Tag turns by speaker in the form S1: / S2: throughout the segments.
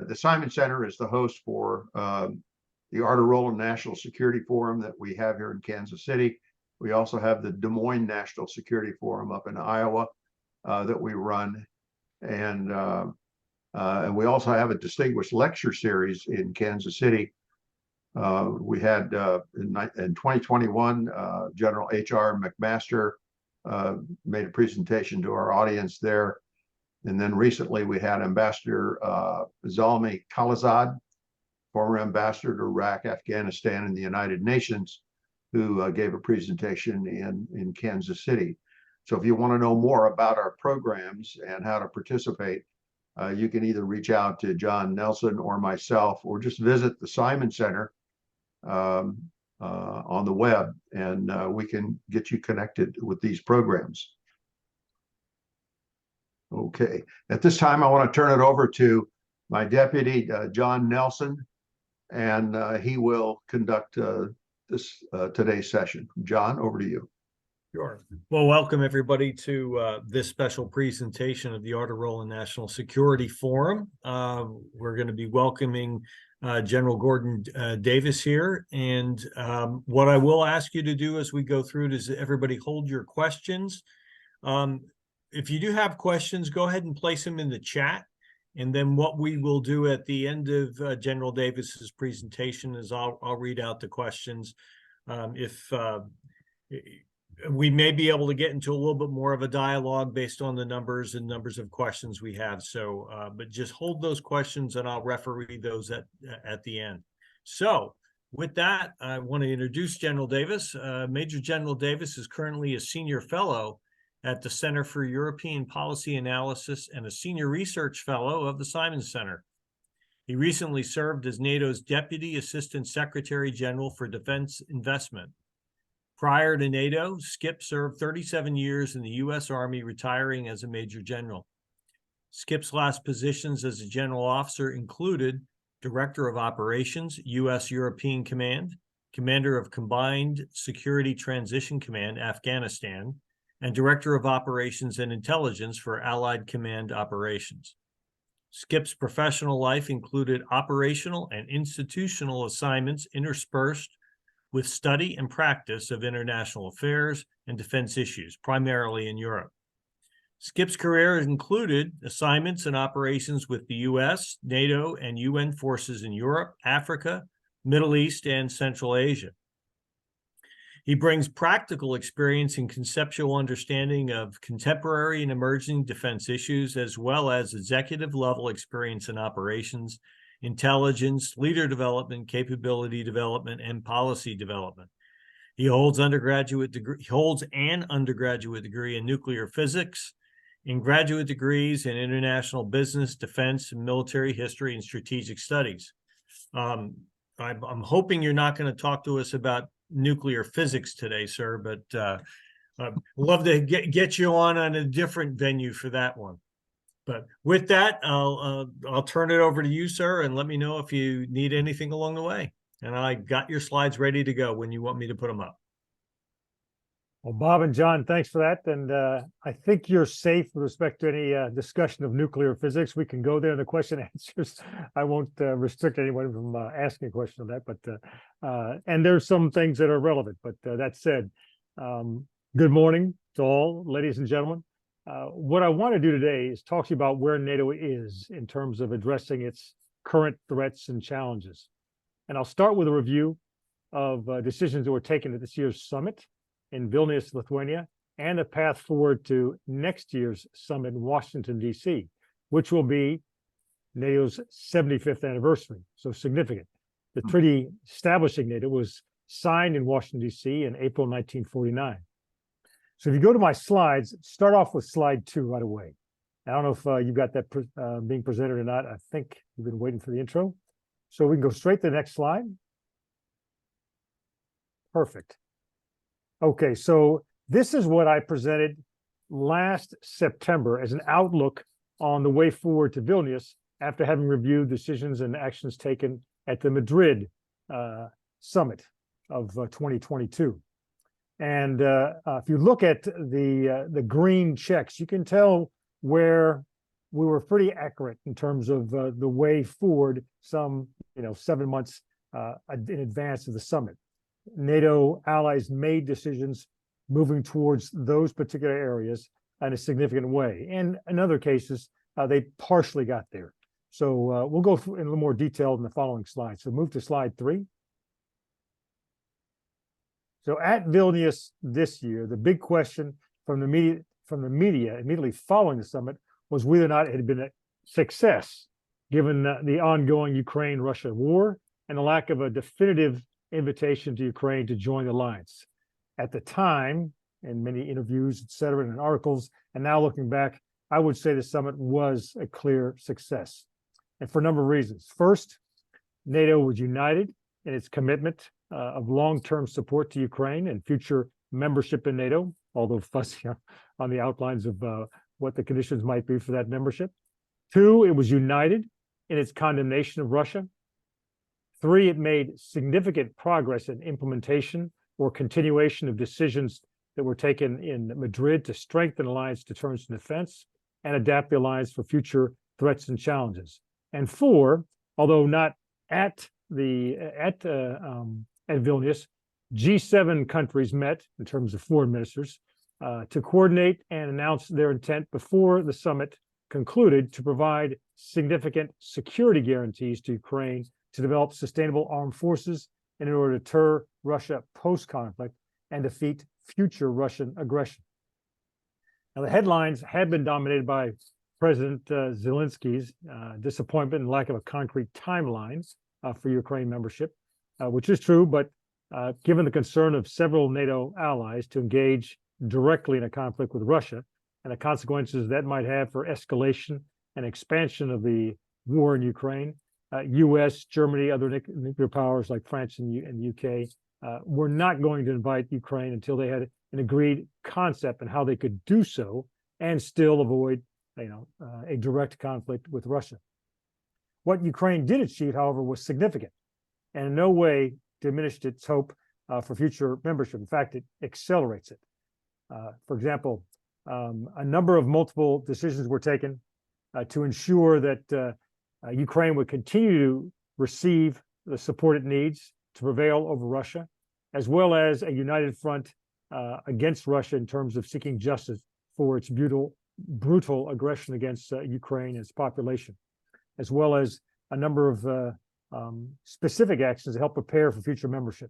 S1: the Simon Center is the host for the Arter-Roland National Security Forum that we have here in Kansas City. We also have the Des Moines National Security Forum up in Iowa that we run. And we also have a distinguished lecture series in Kansas City. We had in 2021, General H.R. McMaster made a presentation to our audience there. And then recently we had Ambassador Zalmi Khalilzad, former ambassador to Iraq, Afghanistan, and the United Nations, who gave a presentation in Kansas City. So if you want to know more about our programs and how to participate, you can either reach out to John Nelson or myself, or just visit the Simon Center on the web, and we can get you connected with these programs. Okay, at this time, I want to turn it over to my deputy, John Nelson, and he will conduct today's session. John, over to you.
S2: Sure. Well, welcome everybody to this special presentation of the Arter-Roland National Security Forum. We're going to be welcoming General Gordon Davis here. And what I will ask you to do as we go through it is everybody hold your questions. If you do have questions, go ahead and place them in the chat. And then what we will do at the end of General Davis's presentation is I'll read out the questions. We may be able to get into a little bit more of a dialogue based on the numbers of questions we have. So, but just hold those questions and I'll referee those at the end. So with that, I want to introduce General Davis. Major General Davis is currently a senior fellow at the Center for European Policy Analysis and a senior research fellow of the Simon Center. He recently served as NATO's Deputy Assistant Secretary General for Defense Investment. Prior to NATO, Skip served 37 years in the U.S. Army, retiring as a Major General. Skip's last positions as a general officer included Director of Operations, U.S. European Command, Commander of Combined Security Transition Command, Afghanistan, and Director of Operations and Intelligence for Allied Command Operations. Skip's professional life included operational and institutional assignments interspersed with study and practice of international affairs and defense issues, primarily in Europe. Skip's career included assignments and operations with the U.S., NATO, and UN forces in Europe, Africa, Middle East, and Central Asia. He brings practical experience and conceptual understanding of contemporary and emerging defense issues, as well as executive-level experience in operations, intelligence, leader development, capability development, and policy development. He holds an undergraduate degree in nuclear physics, and graduate degrees in international business, defense, and military history and strategic studies. I'm hoping you're not going to talk to us about nuclear physics today, sir, but I'd love to get you on a different venue for that one. But with that, I'll turn it over to you, sir, and let me know if you need anything along the way. And I got your slides ready to go when you want me to put them up.
S3: Well, Bob and John, thanks for that. And I think you're safe with respect to any discussion of nuclear physics. We can go there in the question and answers. I won't restrict anyone from asking a question on that. But and there's some things that are relevant. But that said, good morning to all, ladies and gentlemen. What I want to do today is talk to you about where NATO is in terms of addressing its current threats and challenges. And I'll start with a review of decisions that were taken at this year's summit in Vilnius, Lithuania, and a path forward to next year's summit in Washington, D.C., which will be NATO's 75th anniversary, so significant. The treaty establishing NATO was signed in Washington, D.C. in April 1949. So if you go to my slides, start off with slide 2 right away. I don't know if you've got that being presented or not. I think you've been waiting for the intro. So we can go straight to the next slide. Perfect. Okay, so this is what I presented last September as an outlook on the way forward to Vilnius after having reviewed decisions and actions taken at the Madrid summit of 2022. And if you look at the green checks, you can tell where we were pretty accurate in terms of the way forward some, 7 months in advance of the summit. NATO allies made decisions moving towards those particular areas in a significant way. And in other cases, they partially got there. So we'll go through in a little more detail in the following slides. So move to slide 3. So at Vilnius this year, the big question from the media immediately following the summit was whether or not it had been a success, given the ongoing Ukraine-Russia war and the lack of a definitive invitation to Ukraine to join the alliance. At the time, in many interviews, et cetera, and articles, and now looking back, I would say the summit was a clear success, and for a number of reasons. First, NATO was united in its commitment of long-term support to Ukraine and future membership in NATO, although fuzzy on the outlines of what the conditions might be for that membership. 2, it was united in its condemnation of Russia. 3, it made significant progress in implementation or continuation of decisions that were taken in Madrid to strengthen alliance deterrence and defense and adapt the alliance for future threats and challenges. And 4, although not at Vilnius, G7 countries met in terms of foreign ministers to coordinate and announce their intent before the summit concluded to provide significant security guarantees to Ukraine to develop sustainable armed forces in order to deter Russia post-conflict and defeat future Russian aggression. Now, the headlines had been dominated by President Zelensky's disappointment and lack of a concrete timeline for Ukraine membership, which is true, but given the concern of several NATO allies to engage directly in a conflict with Russia and the consequences that might have for escalation and expansion of the war in Ukraine, U.S., Germany, other nuclear powers like France and UK were not going to invite Ukraine until they had an agreed concept on how they could do so and still avoid, a direct conflict with Russia. What Ukraine did achieve, however, was significant and in no way diminished its hope for future membership. In fact, it accelerates it. For example, a number of multiple decisions were taken to ensure that Ukraine would continue to receive the support it needs to prevail over Russia, as well as a united front against Russia in terms of seeking justice for its brutal aggression against Ukraine and its population, as well as a number of specific actions to help prepare for future membership.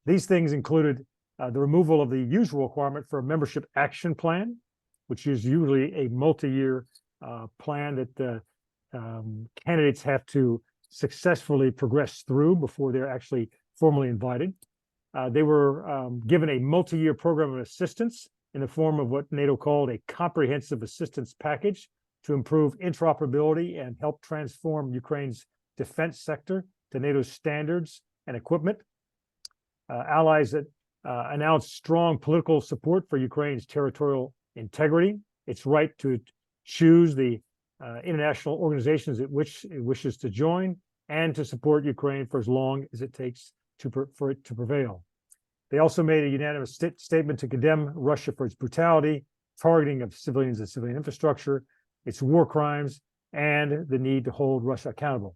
S3: These things included the removal of the usual requirement for a membership action plan, which is usually a multi-year plan that candidates have to successfully progress through before they're actually formally invited. They were given a multi-year program of assistance in the form of what NATO called a comprehensive assistance package to improve interoperability and help transform Ukraine's defense sector to NATO's standards and equipment. Allies that announced strong political support for Ukraine's territorial integrity, its right to choose the international organizations at which it wishes to join, and to support Ukraine for as long as it takes for it to prevail. They also made a unanimous statement to condemn Russia for its brutality, targeting of civilians and civilian infrastructure, its war crimes, and the need to hold Russia accountable.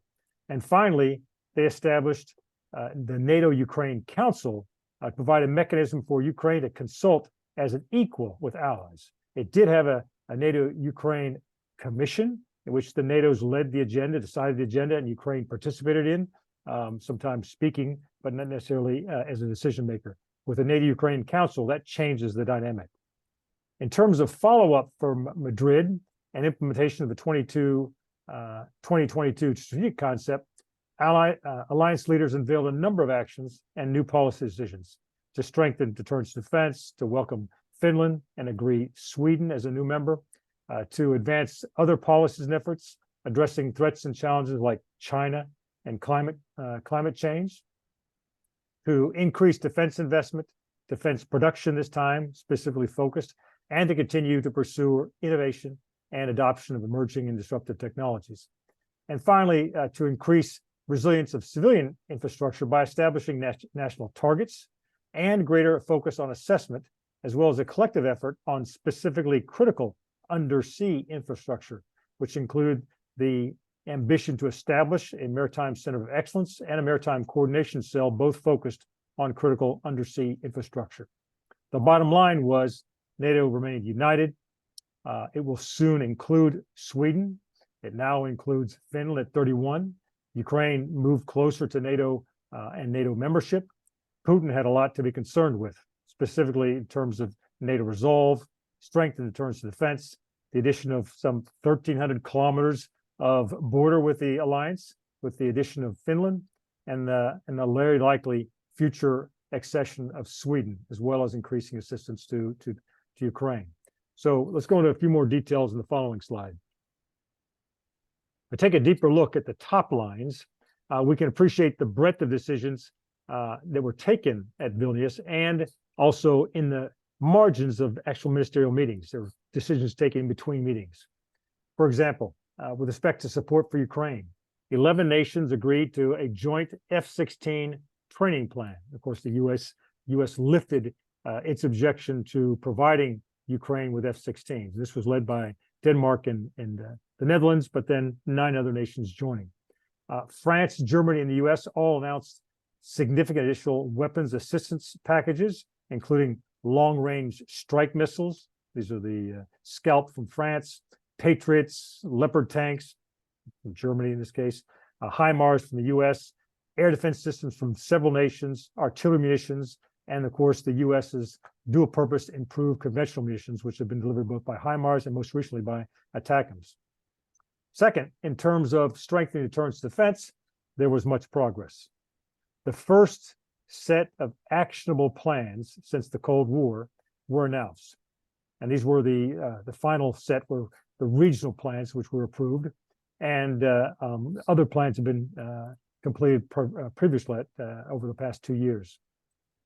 S3: And finally, they established the NATO-Ukraine Council to provide a mechanism for Ukraine to consult as an equal with allies. It did have a NATO-Ukraine Commission in which the NATOs led the agenda, decided the agenda, and Ukraine participated in, sometimes speaking, but not necessarily as a decision maker. With the NATO-Ukraine Council, that changes the dynamic. In terms of follow-up from Madrid and implementation of the 2022 strategic concept, alliance leaders unveiled a number of actions and new policy decisions to strengthen deterrence defense, to welcome Finland and agree Sweden as a new member, to advance other policies and efforts addressing threats and challenges like China and climate change, to increase defense investment, defense production this time, specifically focused, and to continue to pursue innovation and adoption of emerging and disruptive technologies. And finally, to increase resilience of civilian infrastructure by establishing national targets and greater focus on assessment, as well as a collective effort on specifically critical undersea infrastructure which include the ambition to establish a maritime center of excellence and a maritime coordination cell, both focused on critical undersea infrastructure. The bottom line was NATO remained united. It will soon include Sweden. It now includes Finland at 31. Ukraine moved closer to NATO and NATO membership. Putin had a lot to be concerned with, specifically in terms of NATO resolve, strength in terms of defense, the addition of some 1,300 kilometers of border with the alliance, with the addition of Finland, and the very likely future accession of Sweden, as well as increasing assistance to Ukraine. So let's go into a few more details in the following slide. If we take a deeper look at the top lines, we can appreciate the breadth of decisions that were taken at Vilnius and also in the margins of actual ministerial meetings. There were decisions taken in between meetings. For example, with respect to support for Ukraine, 11 nations agreed to a joint F-16 training plan. Of course, the U.S. lifted its objection to providing Ukraine with F-16s. This was led by Denmark and the Netherlands, but then 9 other nations joining. France, Germany, and the U.S. all announced significant additional weapons assistance packages, including long-range strike missiles. These are the Scalp from France, Patriots, Leopard tanks from Germany in this case, HIMARS from the U.S., air defense systems from several nations, artillery munitions, and of course the U.S.'s dual-purpose improved conventional munitions, which have been delivered both by HIMARS and most recently by ATACMS. Second, in terms of strengthening deterrence defense, there was much progress. The first set of actionable plans since the Cold War were announced. And these were the final set were the regional plans, which were approved, and other plans have been completed previously over the past 2 years.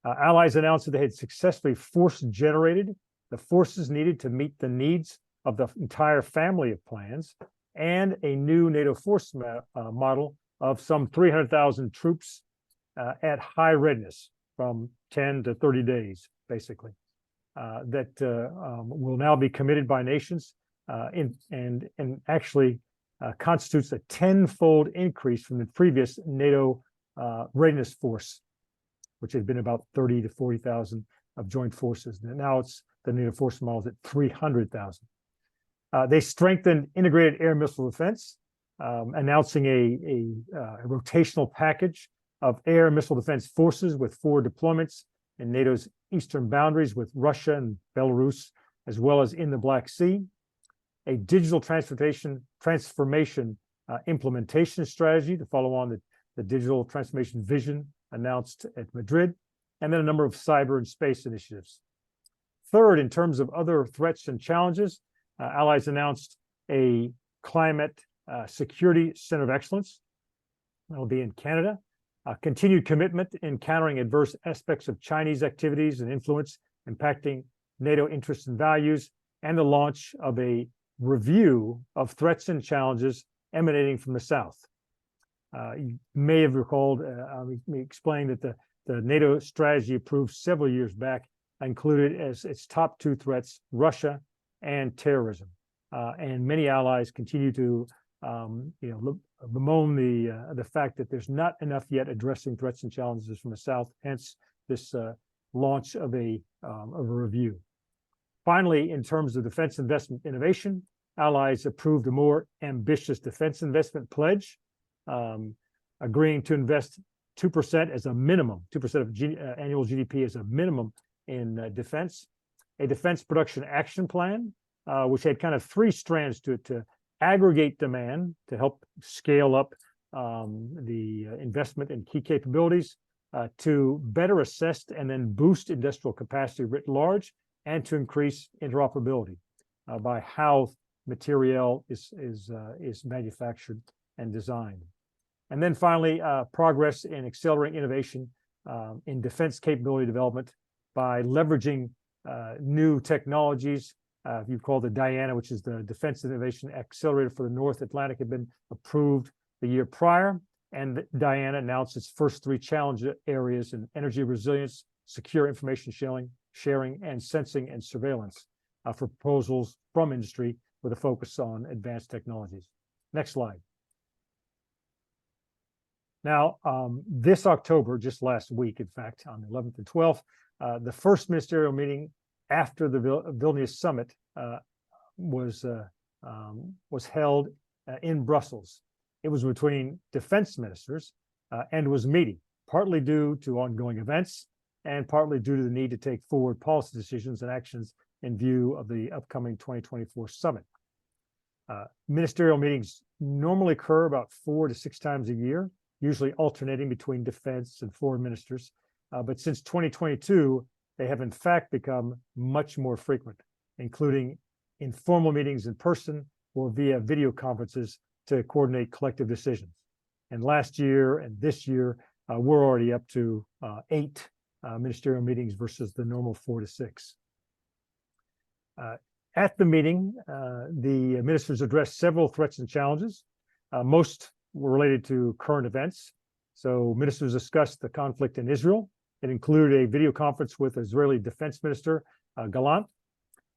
S3: Allies announced that they had successfully force-generated the forces needed to meet the needs of the entire family of plans, and a new NATO force model of some 300,000 troops at high readiness from 10 to 30 days, basically, that will now be committed by nations and actually constitutes a 10-fold increase from the previous NATO readiness force, which had been about 30 to 40,000 of joint forces. And now it's the NATO force model is at 300,000. They strengthened integrated air missile defense, announcing a rotational package of air missile defense forces with 4 deployments in NATO's eastern boundaries with Russia and Belarus, as well as in the Black Sea. A digital transformation implementation strategy to follow on the digital transformation vision announced at Madrid, and then a number of cyber and space initiatives. Third, in terms of other threats and challenges, allies announced a climate security center of excellence. That will be in Canada. Continued commitment in countering adverse aspects of Chinese activities and influence impacting NATO interests and values, and the launch of a review of threats and challenges emanating from the South. You may have recalled me explaining that the NATO strategy approved several years back included as its top 2 threats Russia and terrorism, and many allies continue to bemoan the fact that there's not enough yet addressing threats and challenges from the South. Hence, this launch of a review. Finally, in terms of defense investment innovation, allies approved a more ambitious defense investment pledge, agreeing to invest 2% as a minimum, 2% of annual GDP as a minimum in defense. A defense production action plan, which had kind of 3 strands to it: to aggregate demand, to help scale up the investment in key capabilities, to better assess and then boost industrial capacity writ large, and to increase interoperability by how material is manufactured and designed. And then finally, progress in accelerating innovation in defense capability development by leveraging new technologies. You call the Diana, which is the Defense Innovation Accelerator for the North Atlantic, had been approved the year prior. And Diana announced its first 3 challenge areas in energy resilience, secure information sharing, and sensing and surveillance for proposals from industry with a focus on advanced technologies. Next slide. Now, this October, just last week, in fact, on the 11th and 12th, the first ministerial meeting after the Vilnius summit was held in Brussels. It was between defense ministers and was meaty, partly due to ongoing events and partly due to the need to take forward policy decisions and actions in view of the upcoming 2024 summit. Ministerial meetings normally occur about 4 to 6 times a year, usually alternating between defense and foreign ministers. But since 2022, they have in fact become much more frequent, including informal meetings in person or via video conferences to coordinate collective decisions. And last year and this year, we're already up to 8 ministerial meetings versus the normal 4 to 6. At the meeting, the ministers addressed several threats and challenges. Most were related to current events. So ministers discussed the conflict in Israel. It included a video conference with Israeli Defense Minister Gallant.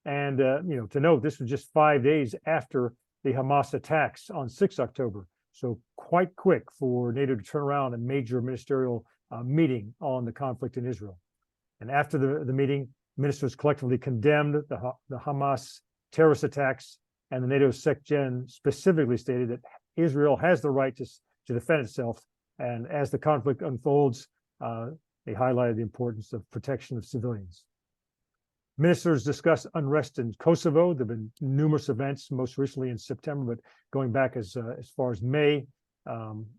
S3: And to note, this was just 5 days after the Hamas attacks on 6 October. So quite quick for NATO to turn around a major ministerial meeting on the conflict in Israel. And after the meeting, ministers collectively condemned the Hamas terrorist attacks, and the NATO SecGen specifically stated that Israel has the right to defend itself. And as the conflict unfolds, they highlighted the importance of protection of civilians. Ministers discussed unrest in Kosovo. There have been numerous events, most recently in September, but going back as far as May,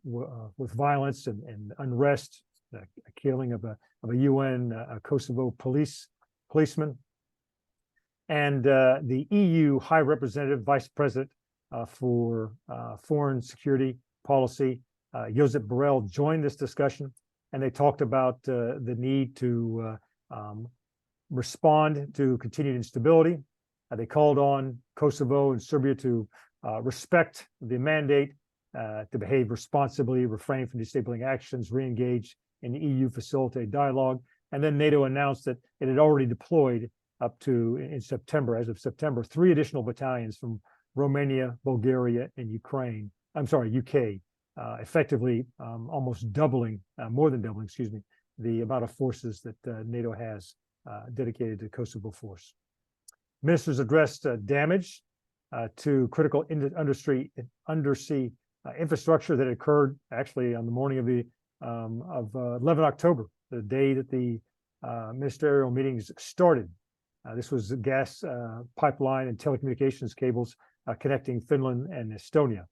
S3: with violence and unrest, a killing of a UN Kosovo policeman. And the EU High Representative Vice President for Foreign Security Policy, Josep Borrell, joined this discussion, and they talked about the need to respond to continued instability. They called on Kosovo and Serbia to respect the mandate, to behave responsibly, refrain from destabilizing actions, re-engage in EU facilitated dialogue. And then NATO announced that it had already deployed up to, in September, as of September, 3 additional battalions from Romania, Bulgaria, and UK, effectively almost doubling, more than doubling, excuse me, the amount of forces that NATO has dedicated to Kosovo force. Ministers addressed damage to critical undersea infrastructure that occurred actually on the morning of 11 October, the day that the ministerial meetings started. This was a gas pipeline and telecommunications cables connecting Finland and Estonia.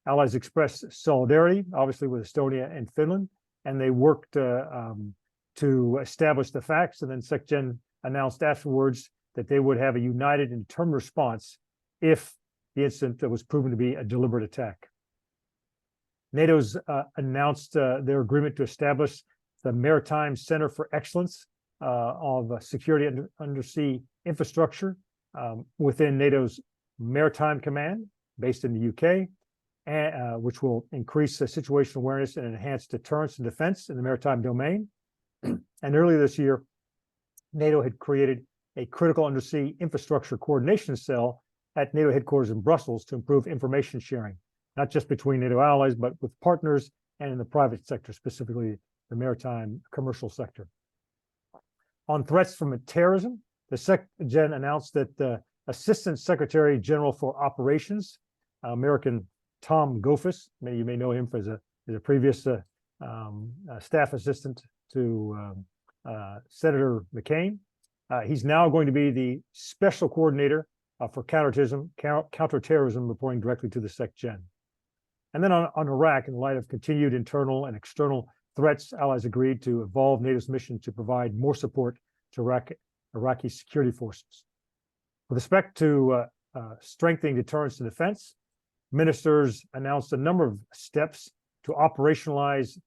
S3: Allies expressed solidarity, obviously, with Estonia and Finland, and they worked to establish the facts. And then SecGen announced afterwards that they would have a united and determined response if the incident was proven to be a deliberate attack. NATO's announced their agreement to establish the Maritime Center for Excellence of Security Undersea Infrastructure within NATO's Maritime Command, based in the UK, which will increase situational awareness and enhance deterrence and defense in the maritime domain. And earlier this year, NATO had created a critical undersea infrastructure coordination cell at NATO headquarters in Brussels to improve information sharing, not just between NATO allies, but with partners and in the private sector, specifically the maritime commercial sector. On threats from terrorism, the SecGen announced that the Assistant Secretary General for Operations, American Tom Goffis, you may know him as a previous staff assistant to Senator McCain. He's now going to be the special coordinator for counterterrorism, reporting directly to the SecGen. And then on Iraq, in light of continued internal and external threats, allies agreed to evolve NATO's mission to provide more support to Iraqi security forces. With respect to strengthening deterrence and defense, ministers announced a number of steps to operationalize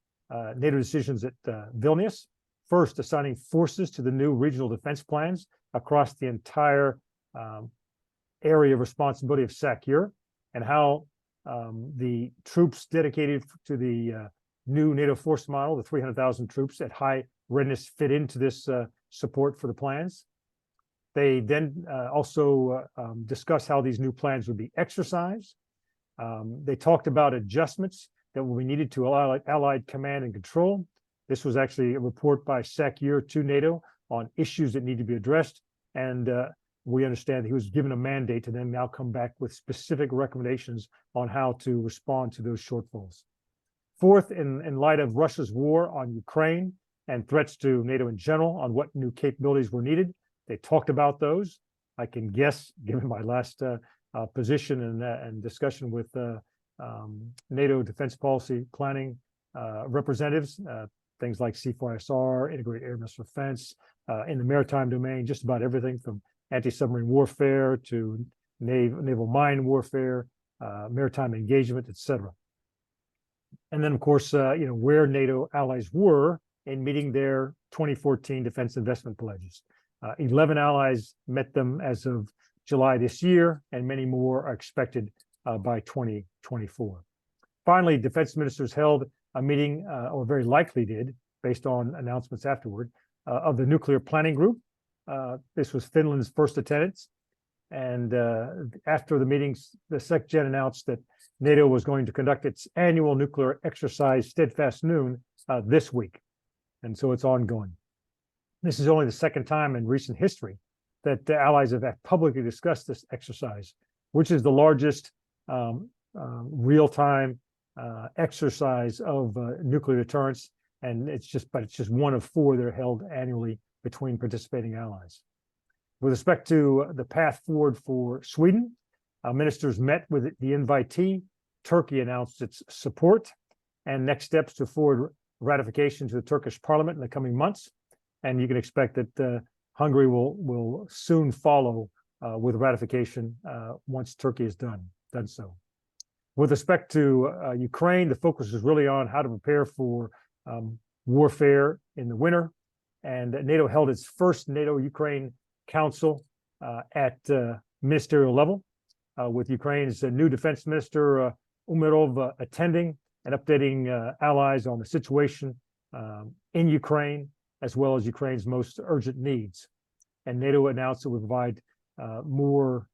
S3: NATO decisions at Vilnius. First, assigning forces to the new regional defense plans across the entire area of responsibility of SACEUR, and how the troops dedicated to the new NATO force model, the 300,000 troops at high readiness, fit into this support for the plans. They then also discussed how these new plans would be exercised. They talked about adjustments that will be needed to Allied command and control. This was actually a report by SACEUR to NATO on issues that need to be addressed. And we understand he was given a mandate to then now come back with specific recommendations on how to respond to those shortfalls. Fourth, in light of Russia's war on Ukraine and threats to NATO in general on what new capabilities were needed, they talked about those. I can guess, given my last position and discussion with NATO defense policy planning representatives, things like C4ISR, integrated air missile defense, in the maritime domain, just about everything from anti-submarine warfare to naval mine warfare, maritime engagement, etc. And then, of course, where NATO allies were in meeting their 2014 defense investment pledges. 11 allies met them as of July this year, and many more are expected by 2024. Finally, defense ministers held a meeting, or very likely did, based on announcements afterward, of the nuclear planning group. This was Finland's first attendance. And after the meetings, the SecGen announced that NATO was going to conduct its annual nuclear exercise, Steadfast Noon, this week. And so it's ongoing. This is only the second time in recent history that the allies have publicly discussed this exercise, which is the largest real-time exercise of nuclear deterrence. And it's just one of four that are held annually between participating allies. With respect to the path forward for Sweden, ministers met with the invitee. Turkey announced its support and next steps to forward ratification to the Turkish parliament in the coming months. And you can expect that Hungary will soon follow with ratification once Turkey is done so. With respect to Ukraine, the focus is really on how to prepare for warfare in the winter. And NATO held its first NATO-Ukraine Council at ministerial level, with Ukraine's new defense minister, Umerov, attending and updating allies on the situation in Ukraine, as well as Ukraine's most urgent needs. And NATO announced it would provide more,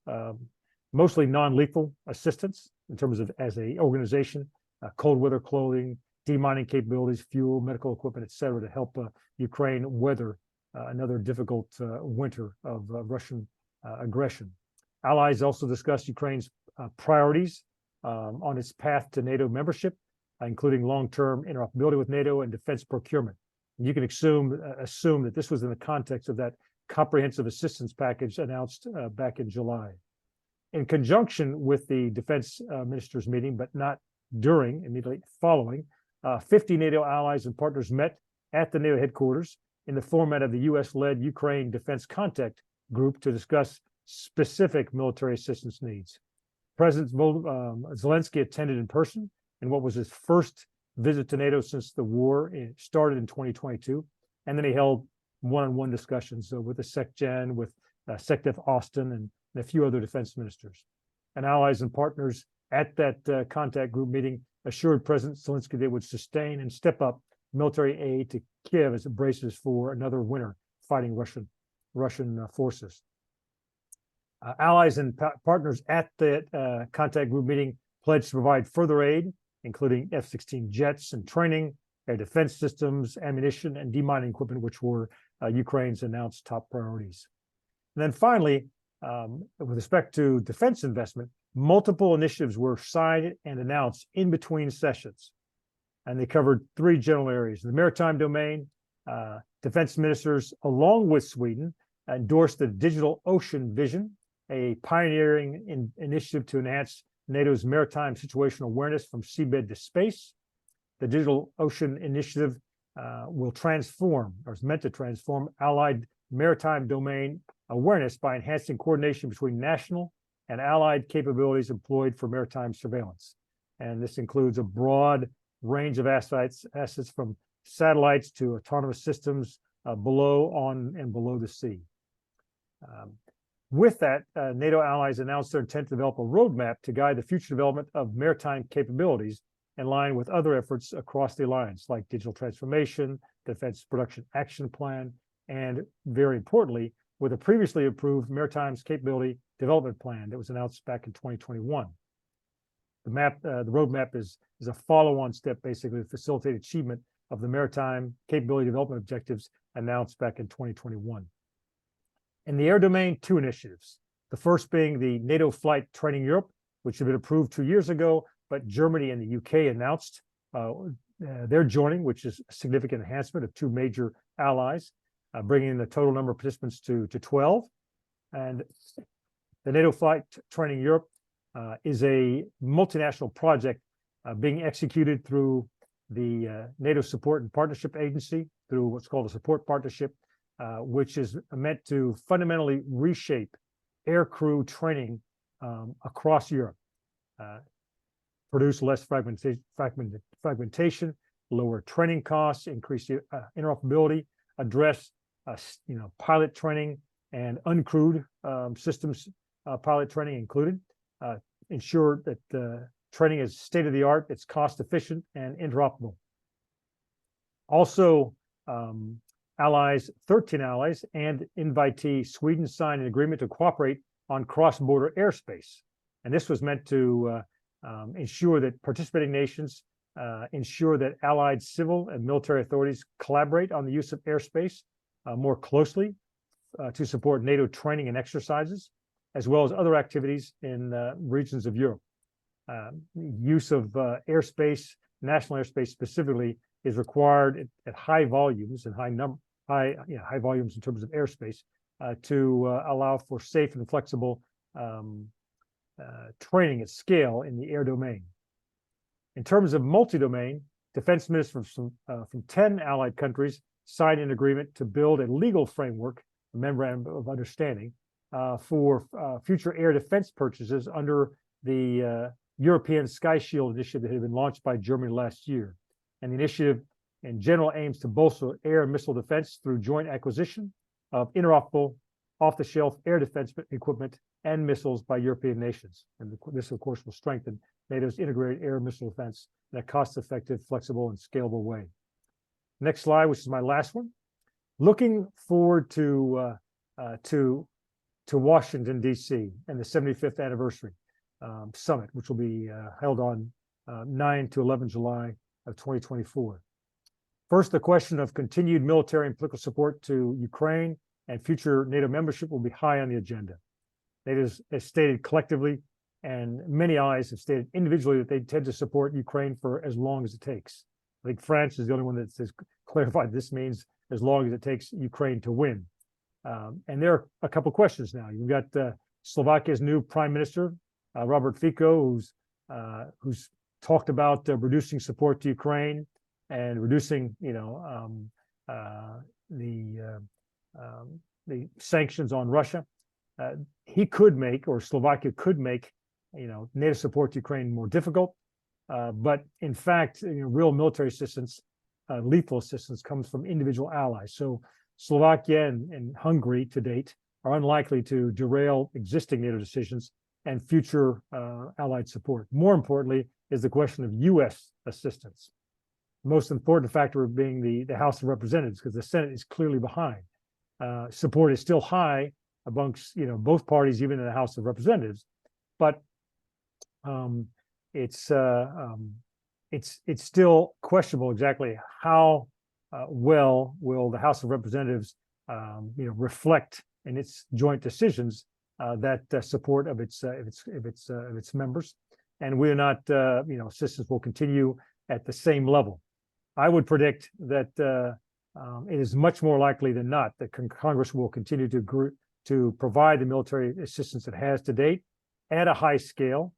S3: mostly non-lethal assistance in terms of, as an organization, cold weather clothing, demining capabilities, fuel, medical equipment, et cetera, to help Ukraine weather another difficult winter of Russian aggression. Allies also discussed Ukraine's priorities on its path to NATO membership, including long-term interoperability with NATO and defense procurement. And you can assume that this was in the context of that comprehensive assistance package announced back in July. In conjunction with the defense ministers meeting, but not during, immediately following, 50 NATO allies and partners met at the NATO headquarters in the format of the US-led Ukraine Defense Contact Group to discuss specific military assistance needs. President Zelensky attended in person in what was his first visit to NATO since the war started in 2022. And then he held one-on-one discussions with the SecGen, with SecDef Austin, and a few other defense ministers. And allies and partners at that contact group meeting assured President Zelensky they would sustain and step up military aid to Kiev as it braces for another winter fighting Russian forces. Allies and partners at the contact group meeting pledged to provide further aid, including F-16 jets and training, air defense systems, ammunition, and demining equipment, which were Ukraine's announced top priorities. And then finally, with respect to defense investment, multiple initiatives were signed and announced in between sessions. And they covered three general areas. The maritime domain, defense ministers, along with Sweden, endorsed the Digital Ocean Vision, a pioneering initiative to enhance NATO's maritime situational awareness from seabed to space. The Digital Ocean Initiative will transform, or is meant to transform, Allied maritime domain awareness by enhancing coordination between national and allied capabilities employed for maritime surveillance. And this includes a broad range of assets from satellites to autonomous systems below, on, and below the sea. With that, NATO allies announced their intent to develop a roadmap to guide the future development of maritime capabilities in line with other efforts across the alliance, like digital transformation, defense production action plan, and very importantly, with a previously approved Maritime Capability Development Plan that was announced back in 2021. The roadmap is a follow-on step, basically, to facilitate achievement of the Maritime Capability Development Objectives announced back in 2021. In the air domain, 2 initiatives. The first being the NATO Flight Training Europe, which had been approved 2 years ago, but Germany and the UK announced they're joining, which is a significant enhancement of 2 major allies, bringing the total number of participants to 12. And the NATO Flight Training Europe is a multinational project being executed through the NATO Support and Partnership Agency, through what's called a support partnership, which is meant to fundamentally reshape air crew training across Europe, produce less fragmentation, lower training costs, increase interoperability, address pilot training and uncrewed systems pilot training included, ensure that the training is state-of-the-art, it's cost-efficient and interoperable. Also, 13 allies and invitee Sweden signed an agreement to cooperate on cross-border airspace. And this was meant to ensure that participating nations ensure that allied civil and military authorities collaborate on the use of airspace more closely to support NATO training and exercises, as well as other activities in regions of Europe. Use of airspace, national airspace specifically, is required at high volumes and high volumes in terms of airspace to allow for safe and flexible training at scale in the air domain. In terms of multi-domain, defense ministers from 10 allied countries signed an agreement to build a legal framework, a memorandum of understanding, for future air defense purchases under the European Sky Shield initiative that had been launched by Germany last year. And the initiative in general aims to bolster air and missile defense through joint acquisition of interoperable, off-the-shelf air defense equipment and missiles by European nations. And this, of course, will strengthen NATO's integrated air and missile defense in a cost-effective, flexible, and scalable way. Next slide, which is my last one. Looking forward to Washington, D.C. and the 75th anniversary summit, which will be held on 9 to 11 July of 2024. First, the question of continued military and political support to Ukraine and future NATO membership will be high on the agenda. NATO has stated collectively, and many allies have stated individually, that they intend to support Ukraine for as long as it takes. I think France is the only one that has clarified this means as long as it takes Ukraine to win. And there are a couple of questions now. You've got Slovakia's new Prime Minister, Robert Fico, who's talked about reducing support to Ukraine and reducing, the sanctions on Russia. He could make, or Slovakia could make, NATO support to Ukraine more difficult. But in fact, real military assistance, lethal assistance, comes from individual allies. So Slovakia and Hungary to date are unlikely to derail existing NATO decisions and future allied support. More importantly is the question of U.S. assistance. The most important factor being the House of Representatives, because the Senate is clearly behind. Support is still high amongst both parties, even in the House of Representatives, but it's still questionable exactly how well will the House of Representatives reflect in its joint decisions that support of its members, and whether or not assistance will continue at the same level. I would predict that it is much more likely than not that Congress will continue to provide the military assistance it has to date at a high scale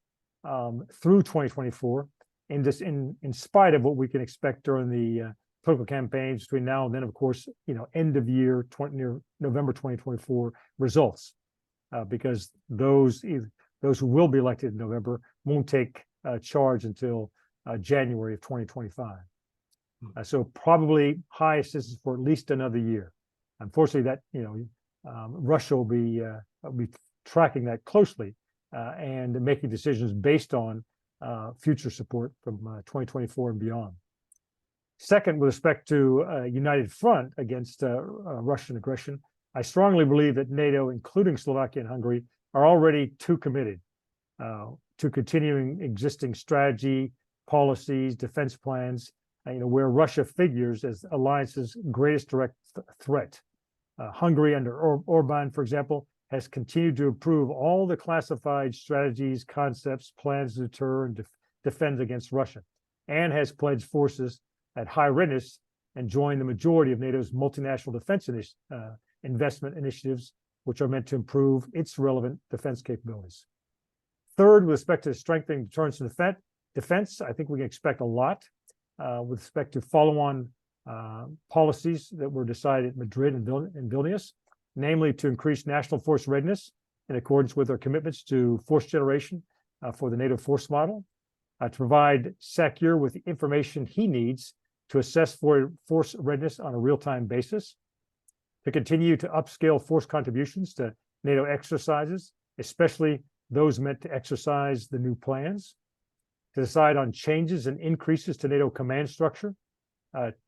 S3: through 2024, in spite of what we can expect during the political campaigns between now and then. Of course, end of year November 2024 results, because those who will be elected in November won't take charge until January of 2025. So probably high assistance for at least another year. Unfortunately, that Russia will be tracking that closely and making decisions based on future support from 2024 and beyond. Second, with respect to a united front against Russian aggression, I strongly believe that NATO, including Slovakia and Hungary, are already too committed to continuing existing strategy, policies, defense plans, where Russia figures as the alliance's greatest direct threat. Hungary under Orban, for example, has continued to approve all the classified strategies, concepts, plans to deter and defend against Russia, and has pledged forces at high readiness and joined the majority of NATO's multinational defense investment initiatives, which are meant to improve its relevant defense capabilities. Third, with respect to strengthening deterrence and defense, I think we can expect a lot with respect to follow-on policies that were decided at Madrid and Vilnius, namely to increase national force readiness in accordance with our commitments to force generation for the NATO force model, to provide SACEUR with the information he needs to assess force readiness on a real-time basis, to continue to upscale force contributions to NATO exercises, especially those meant to exercise the new plans, to decide on changes and increases to NATO command structure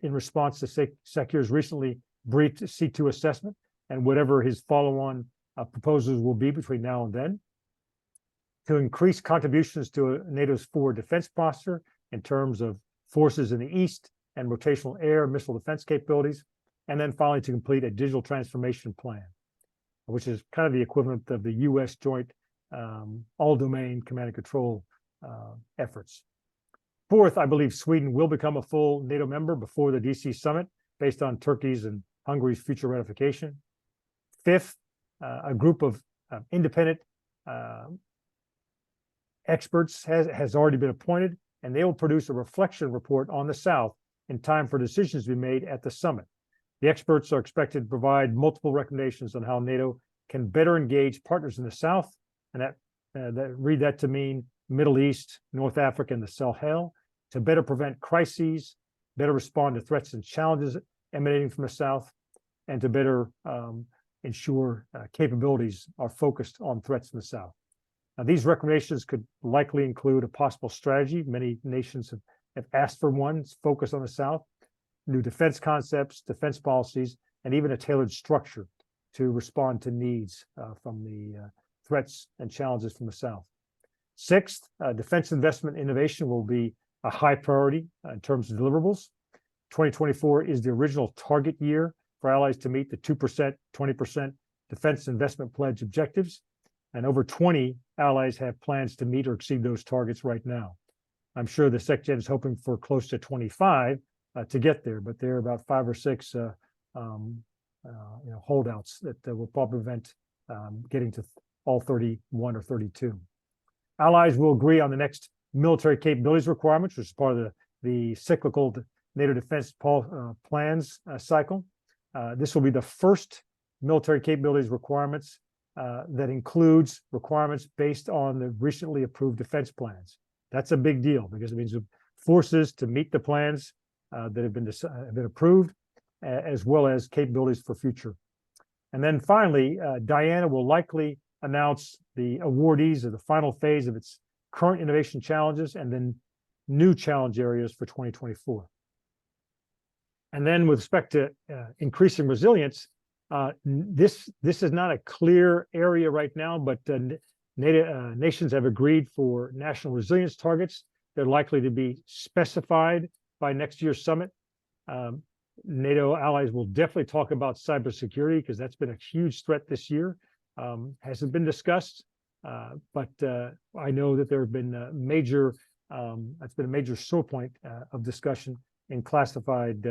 S3: in response to SACEUR's recently briefed C2 assessment and whatever his follow-on proposals will be between now and then, to increase contributions to NATO's forward defense posture in terms of forces in the East and rotational air and missile defense capabilities, and then finally to complete a digital transformation plan, which is kind of the equivalent of the U.S. joint all-domain command and control efforts. Fourth, I believe Sweden will become a full NATO member before the DC summit based on Turkey's and Hungary's future ratification. Fifth, a group of independent experts has already been appointed, and they will produce a reflection report on the South in time for decisions to be made at the summit. The experts are expected to provide multiple recommendations on how NATO can better engage partners in the South, and read that to mean Middle East, North Africa, and the Sahel, to better prevent crises, better respond to threats and challenges emanating from the South, and to better ensure capabilities are focused on threats in the South. Now, these recommendations could likely include a possible strategy. Many nations have asked for one, focused on the South, new defense concepts, defense policies, and even a tailored structure to respond to needs from the threats and challenges from the South. Sixth, defense investment innovation will be a high priority in terms of deliverables. 2024 is the original target year for allies to meet the 2%, 20% defense investment pledge objectives, and over 20 allies have plans to meet or exceed those targets right now. I'm sure the SecGen is hoping for close to 25 to get there, but there are about 5 or 6 holdouts that will probably prevent getting to all 31 or 32. Allies will agree on the next military capabilities requirements, which is part of the cyclical NATO defense plans cycle. This will be the first military capabilities requirements that includes requirements based on the recently approved defense plans. That's a big deal because it means forces to meet the plans that have been approved, as well as capabilities for future. And then finally, Diana will likely announce the awardees of the final phase of its current innovation challenges and then new challenge areas for 2024. And then with respect to increasing resilience, this is not a clear area right now, but NATO nations have agreed for national resilience targets. They're likely to be specified by next year's summit. NATO allies will definitely talk about cybersecurity because that's been a huge threat this year. Hasn't been discussed, but I know that there have been that's been a major sore point of discussion in classified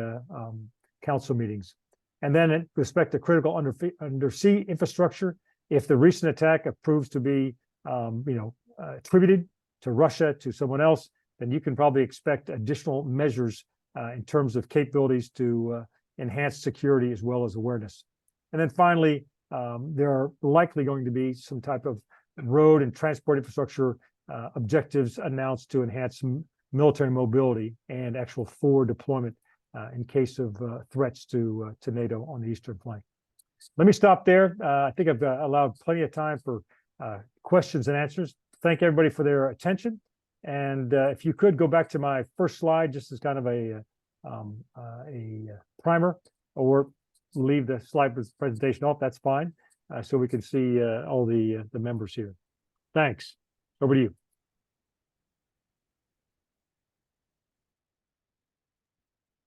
S3: council meetings. And then in respect to critical undersea infrastructure, if the recent attack proves to be attributed to Russia, to someone else, then you can probably expect additional measures in terms of capabilities to enhance security as well as awareness. And then finally, there are likely going to be some type of road and transport infrastructure objectives announced to enhance military mobility and actual forward deployment in case of threats to NATO on the eastern flank. Let me stop there. I think I've allowed plenty of time for questions and answers. Thank everybody for their attention. And if you could go back to my first slide, just as kind of a primer, or leave the slide presentation off, that's fine. So we can see all the members here. Thanks. Over to you.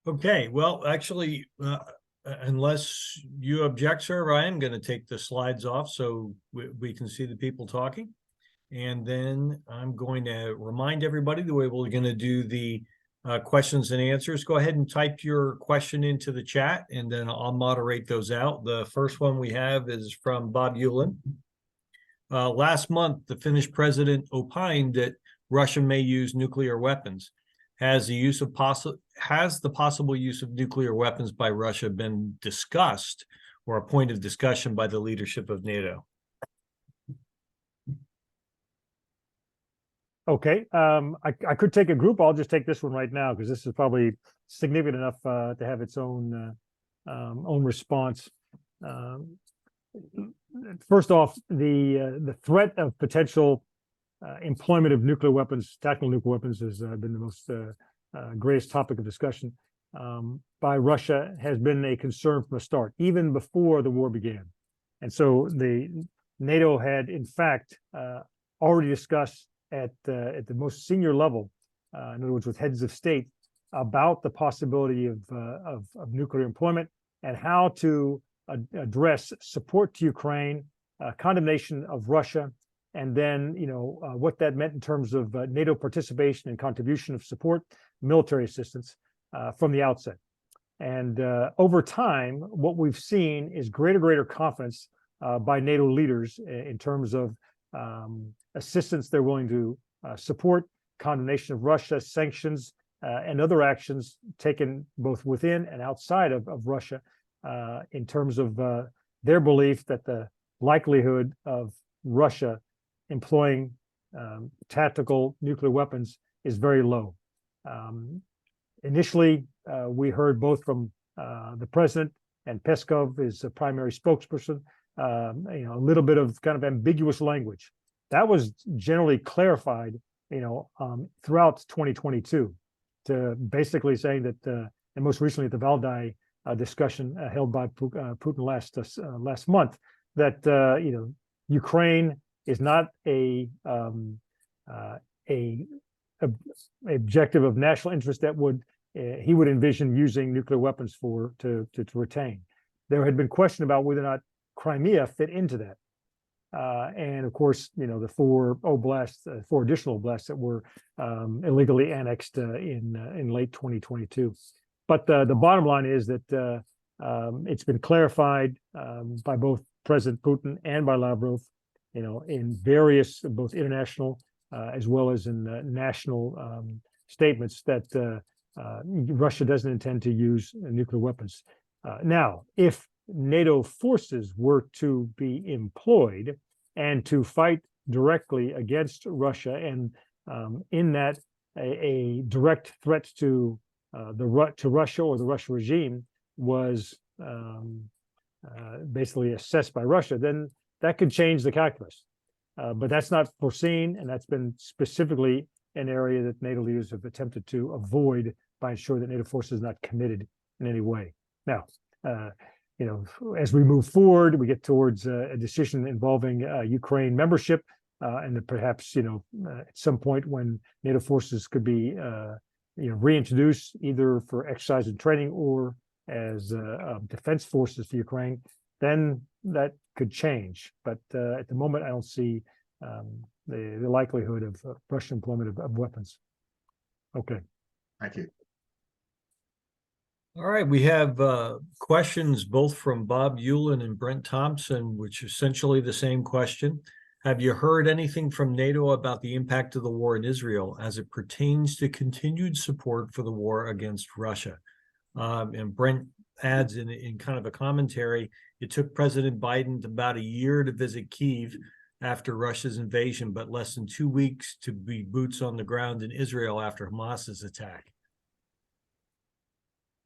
S2: Okay, well, actually, unless you object, sir, I am going to take the slides off so we can see the people talking. And then I'm going to remind everybody the way we're going to do the questions and answers. Go ahead and type your question into the chat, and then I'll moderate those out. The first one we have is from Bob Ulin. Last month, the Finnish president opined that Russia may use nuclear weapons. Has the possible use of nuclear weapons by Russia been discussed or a point of discussion by the leadership of NATO?
S3: Okay, I could take a group. I'll just take this one right now because this is probably significant enough to have its own response. First off, the threat of potential employment of nuclear weapons, tactical nuclear weapons, has been the most greatest topic of discussion by Russia, has been a concern from the start, even before the war began. And so the NATO had, in fact, already discussed at the most senior level, in other words, with heads of state, about the possibility of nuclear employment and how to address support to Ukraine, condemnation of Russia, and then what that meant in terms of NATO participation and contribution of support, military assistance from the outset. And over time, what we've seen is greater confidence by NATO leaders in terms of assistance they're willing to support, condemnation of Russia, sanctions, and other actions taken both within and outside of Russia in terms of their belief that the likelihood of Russia employing tactical nuclear weapons is very low. Initially, we heard both from the president and Peskov, his primary spokesperson, a little bit of kind of ambiguous language. That was generally clarified, throughout 2022, to basically saying that, and most recently at the Valdai discussion held by Putin last month, that Ukraine is not a objective of national interest that he would envision using nuclear weapons to retain. There had been question about whether or not Crimea fit into that. And of course, the four additional oblasts that were illegally annexed in late 2022. But the bottom line is that it's been clarified by both President Putin and by Lavrov, in various both international as well as in national statements that Russia doesn't intend to use nuclear weapons. Now, if NATO forces were to be employed and to fight directly against Russia, and in that a direct threat to Russia or the Russian regime was basically assessed by Russia, then that could change the calculus. But that's not foreseen, and that's been specifically an area that NATO leaders have attempted to avoid by ensuring that NATO forces are not committed in any way. Now, as we move forward, we get towards a decision involving Ukraine membership, and that perhaps, at some point when NATO forces could be, reintroduced either for exercise and training or as defense forces for Ukraine, then that could change. But at the moment, I don't see the likelihood of Russian employment of weapons. Okay.
S1: Thank you.
S2: All right, we have questions both from Bob Ulin and Brent Thompson, which is essentially the same question. Have you heard anything from NATO about the impact of the war in Israel as it pertains to continued support for the war against Russia? And Brent adds in kind of a commentary, it took President Biden about a year to visit Kyiv after Russia's invasion, but less than 2 weeks to be boots on the ground in Israel after Hamas's attack.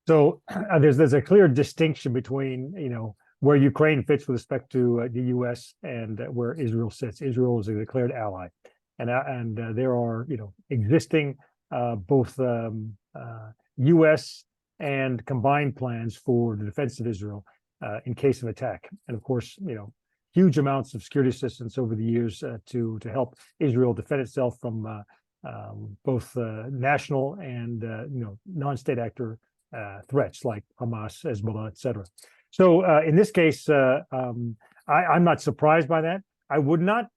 S3: So there's a clear distinction between, where Ukraine fits with respect to the U.S. and where Israel sits. Israel is a declared ally, and there are, existing both U.S. and combined plans for the defense of Israel. in case of attack. And of course, huge amounts of security assistance over the years to help Israel defend itself from both national and non-state actor threats like Hamas, Hezbollah, etc. So in this case, I'm not surprised by that. I would not,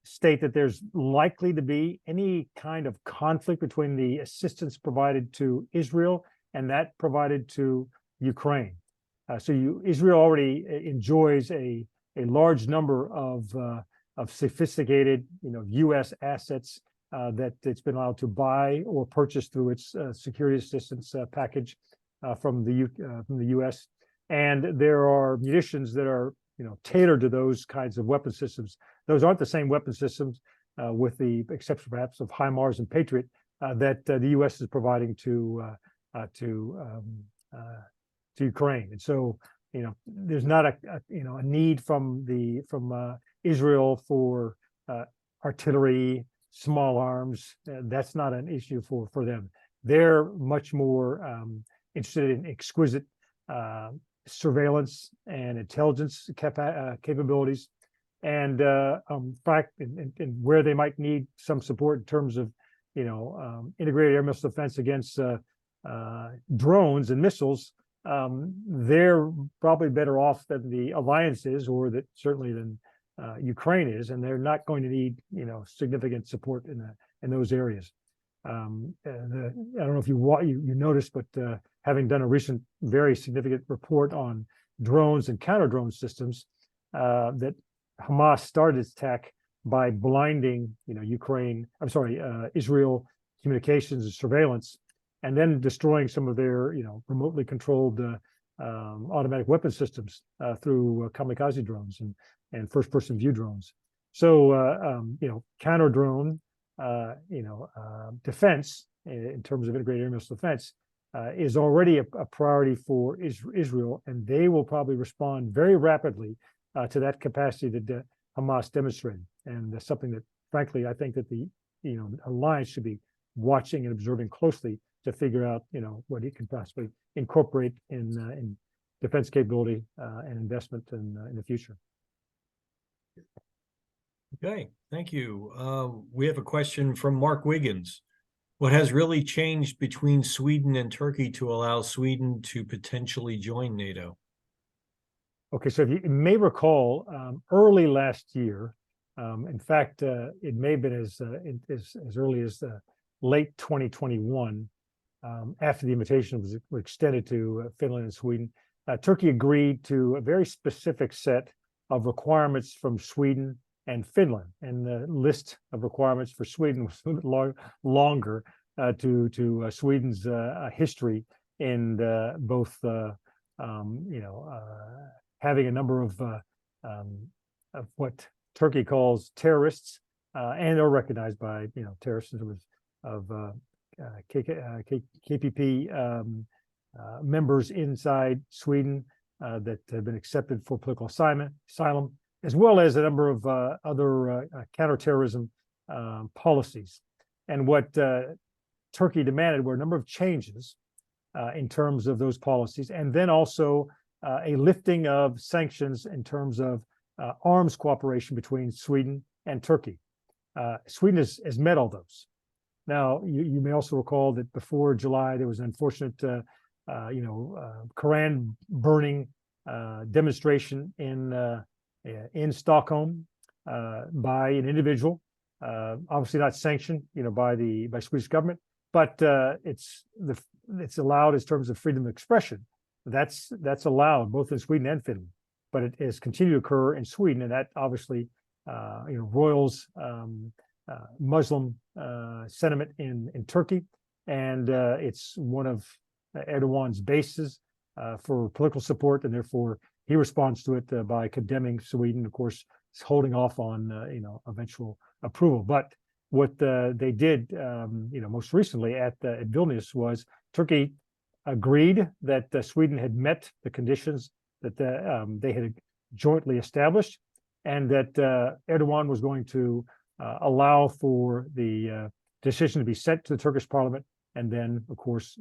S3: state that there's likely to be any kind of conflict between the assistance provided to Israel and that provided to Ukraine. Israel already enjoys a large number of sophisticated, U.S. assets that it's been allowed to buy or purchase through its security assistance package from the U.S. And there are munitions that are, tailored to those kinds of weapon systems. Those aren't the same weapon systems, with the exception perhaps of HIMARS and Patriot, that the U.S. is providing to Ukraine. And so, there's not a need from Israel for artillery, small arms. That's not an issue for them. They're much more interested in exquisite surveillance and intelligence capabilities, and fact, and where they might need some support in terms of integrated air missile defense against drones and missiles. They're probably better off than the alliance is, or that certainly than Ukraine is, and they're not going to need significant support in those areas. I don't know if you noticed, but having done a recent very significant report on drones and counter drone systems, that Hamas started its attack by blinding Israel communications and surveillance, and then destroying some of their remotely controlled automatic weapon systems through kamikaze drones and first-person view drones. So counter drone defense in terms of integrated air missile defense is already a priority for Israel, and they will probably respond very rapidly to that capacity that Hamas demonstrated. And that's something that, frankly, I think that the alliance should be watching and observing closely to figure out what it can possibly incorporate in defense capability and investment in the future.
S2: Okay, thank you. We have a question from Mark Wiggins. What has really changed between Sweden and Turkey to allow Sweden to potentially join NATO?
S3: Okay, so if you may recall, early last year, in fact, it may have been as early as late 2021, after the invitation was extended to Finland and Sweden, Turkey agreed to a very specific set of requirements from Sweden and Finland, and the list of requirements for Sweden was a little bit longer to Sweden's history in both having a number of what Turkey calls terrorists, and are recognized by terrorists of KPP members inside Sweden that have been accepted for political asylum, as well as a number of other counterterrorism policies. And what Turkey demanded were a number of changes in terms of those policies, and then also a lifting of sanctions in terms of arms cooperation between Sweden and Turkey. Sweden has met all those. Now, you may also recall that before July, there was an unfortunate Koran burning demonstration in Stockholm by an individual, obviously not sanctioned, by Swedish government, but it's allowed in terms of freedom of expression. That's allowed both in Sweden and Finland, but it has continued to occur in Sweden, and that obviously roils Muslim sentiment in Turkey, and it's one of Erdogan's bases for political support, and therefore he responds to it by condemning Sweden. Of course, is holding off on eventual approval. But what they did, most recently at Vilnius was Turkey agreed that Sweden had met the conditions that they had jointly established, and that Erdogan was going to allow for the decision to be sent to the Turkish parliament And then, of course,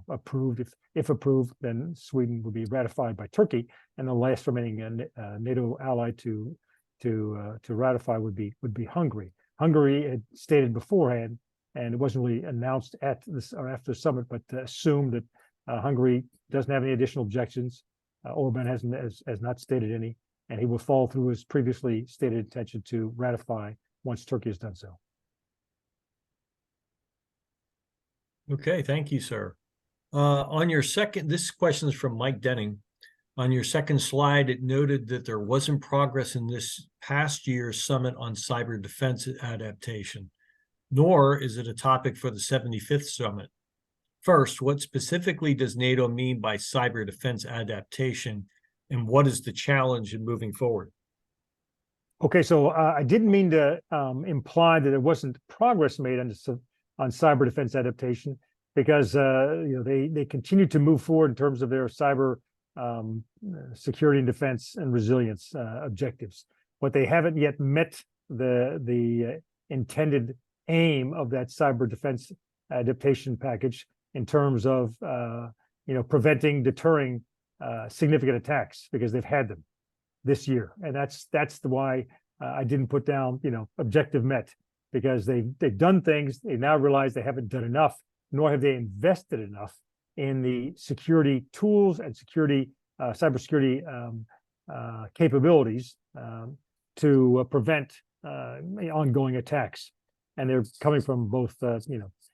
S3: approved. If approved, then Sweden would be ratified by Turkey, and the last remaining NATO ally to ratify would be Hungary. Hungary had stated beforehand, and it wasn't really announced at this or after the summit, but assumed that Hungary doesn't have any additional objections. Orban has not stated any, and he will follow through his previously stated intention to ratify once Turkey has done so.
S2: Okay, thank you, sir. On your second, this question is from Mike Denning. On your second slide, it noted that there wasn't progress in this past year's summit on cyber defense adaptation, nor is it a topic for the 75th summit. First, what specifically does NATO mean by cyber defense adaptation, and what is the challenge in moving forward?
S3: Okay, so I didn't mean to imply that there wasn't progress made on cyber defense adaptation, because they continue to move forward in terms of their cyber security and defense and resilience objectives, but they haven't yet met the intended aim of that cyber defense adaptation package in terms of preventing, deterring significant attacks, because they've had them this year, and that's why I didn't put down objective met, because they've done things. They now realize they haven't done enough, nor have they invested enough in the security tools and cybersecurity capabilities to prevent ongoing attacks. And they're coming from both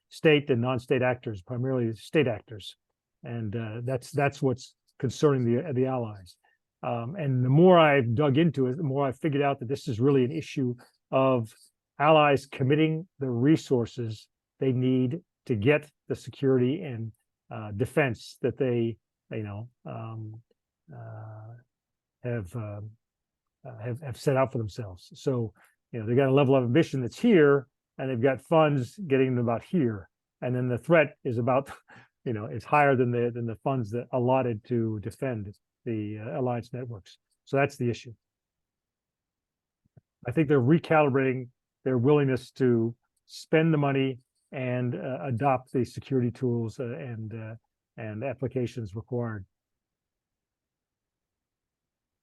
S3: state and non-state actors, primarily state actors, and that's what's concerning the allies. And the more I've dug into it, the more I've figured out that this is really an issue of allies committing the resources they need to get the security and defense that they have set out for themselves. So they've got a level of ambition that's here, and they've got funds getting them about here, and then the threat is about is higher than the funds that allotted to defend the alliance networks. So that's the issue. I think they're recalibrating their willingness to spend the money and adopt the security tools and applications required.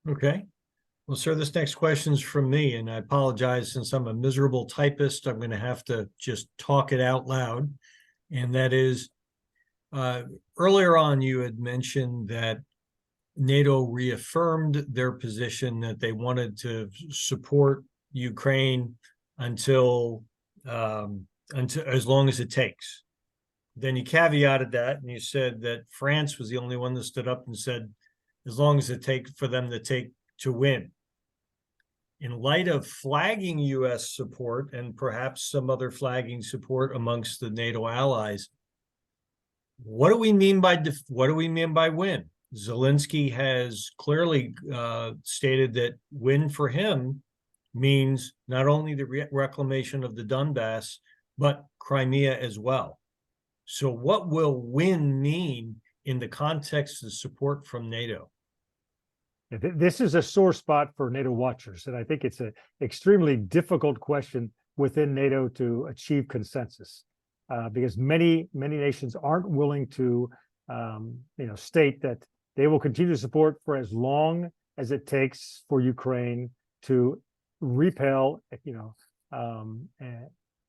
S2: Okay. Well, sir, this next question is from me, and I apologize, since I'm a miserable typist, I'm going to have to just talk it out loud. And that is, earlier on, you had mentioned that NATO reaffirmed their position that they wanted to support Ukraine until as long as it takes. Then you caveated that, and you said that France was the only one that stood up and said, as long as it takes for them to win. In light of flagging U.S. support and perhaps some other flagging support amongst the NATO allies, what do we mean by win? Zelensky has clearly stated that win for him means not only the reclamation of the Donbass, but Crimea as well. So what will win mean in the context of support from NATO?
S3: This is a sore spot for NATO watchers, and I think it's an extremely difficult question within NATO to achieve consensus, because many nations aren't willing to state that they will continue to support for as long as it takes for Ukraine to repel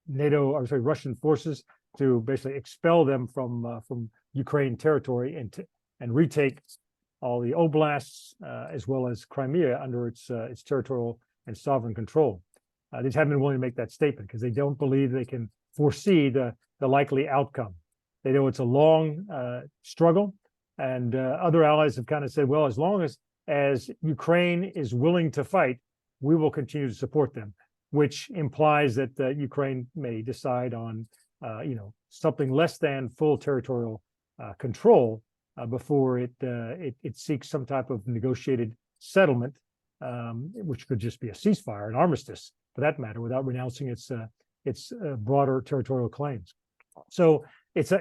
S3: Russian forces, to basically expel them from Ukraine territory and retake all the oblasts as well as Crimea under its territorial and sovereign control. They haven't been willing to make that statement because they don't believe they can foresee the likely outcome. They know it's a long struggle, and other allies have kind of said, well, as long as Ukraine is willing to fight, we will continue to support them, which implies that Ukraine may decide on something less than full territorial control before it seeks some type of negotiated settlement, which could just be a ceasefire, an armistice for that matter, without renouncing its broader territorial claims. So it's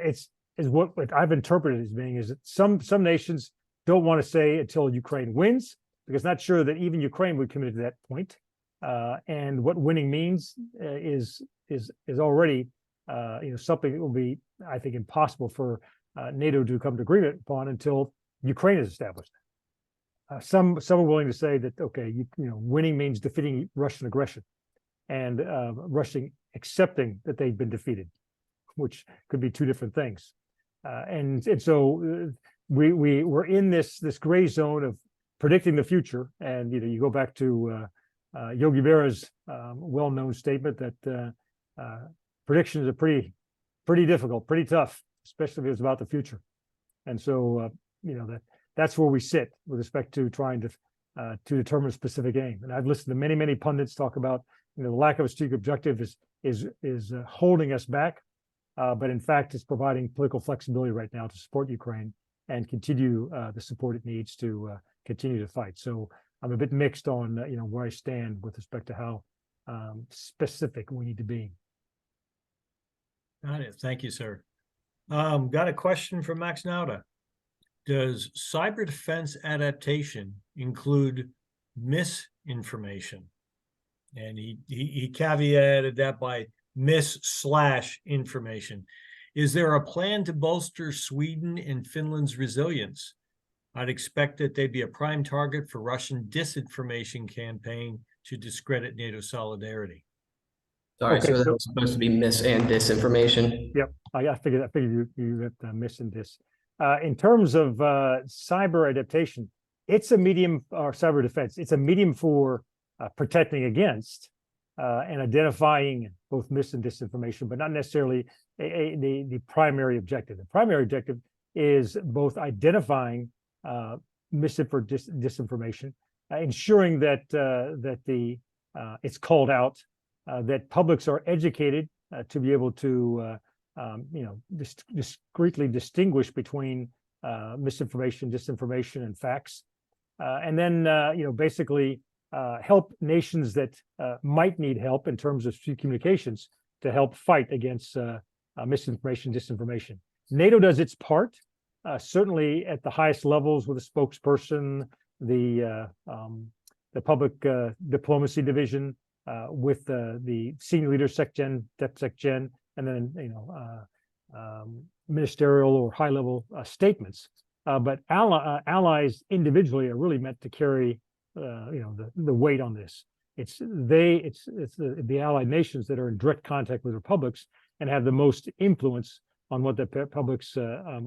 S3: what I've interpreted as being is that some nations don't want to say until Ukraine wins, because not sure that even Ukraine would commit to that point. And what winning means is already something that will be, I think, impossible for NATO to come to agreement upon until Ukraine is established. Some are willing to say that, okay, winning means defeating Russian aggression, and Russian accepting that they've been defeated, which could be two different things. And so we're in this gray zone of predicting the future. And you go back to Yogi Berra's well-known statement that predictions are pretty difficult, pretty tough, especially if it's about the future. And so that's where we sit with respect to trying to determine a specific aim. And I've listened to many pundits talk about the lack of a strategic objective is holding us back, but in fact it's providing political flexibility right now to support Ukraine and continue the support it needs to continue to fight. So I'm a bit mixed on where I stand with respect to how specific we need to be.
S2: Got it. Thank you, sir. Got a question from Max Nauta. Does cyber defense adaptation include misinformation? And he caveated that by mis/information. Is there a plan to bolster Sweden and Finland's resilience? I'd expect that they'd be a prime target for Russian disinformation campaign to discredit NATO solidarity.
S4: Sorry, so that was supposed to be mis and disinformation.
S3: Yep, I figured you got mis and dis. In terms of cyber adaptation, it's a medium, or cyber defense. It's a medium for protecting against and identifying both mis and disinformation, but not necessarily the primary objective. The primary objective is both identifying disinformation, ensuring that it's called out, that publics are educated to be able to discreetly distinguish between misinformation, disinformation, and facts, and then basically help nations that might need help in terms of communications to help fight against misinformation, disinformation. NATO does its part, certainly at the highest levels with a spokesperson, the public diplomacy division, with the senior leaders, SecGen, DepSecGen, and then ministerial or high-level statements. But allies individually are really meant to carry the weight on this. It's the allied nations that are in direct contact with republics and have the most influence on what the publics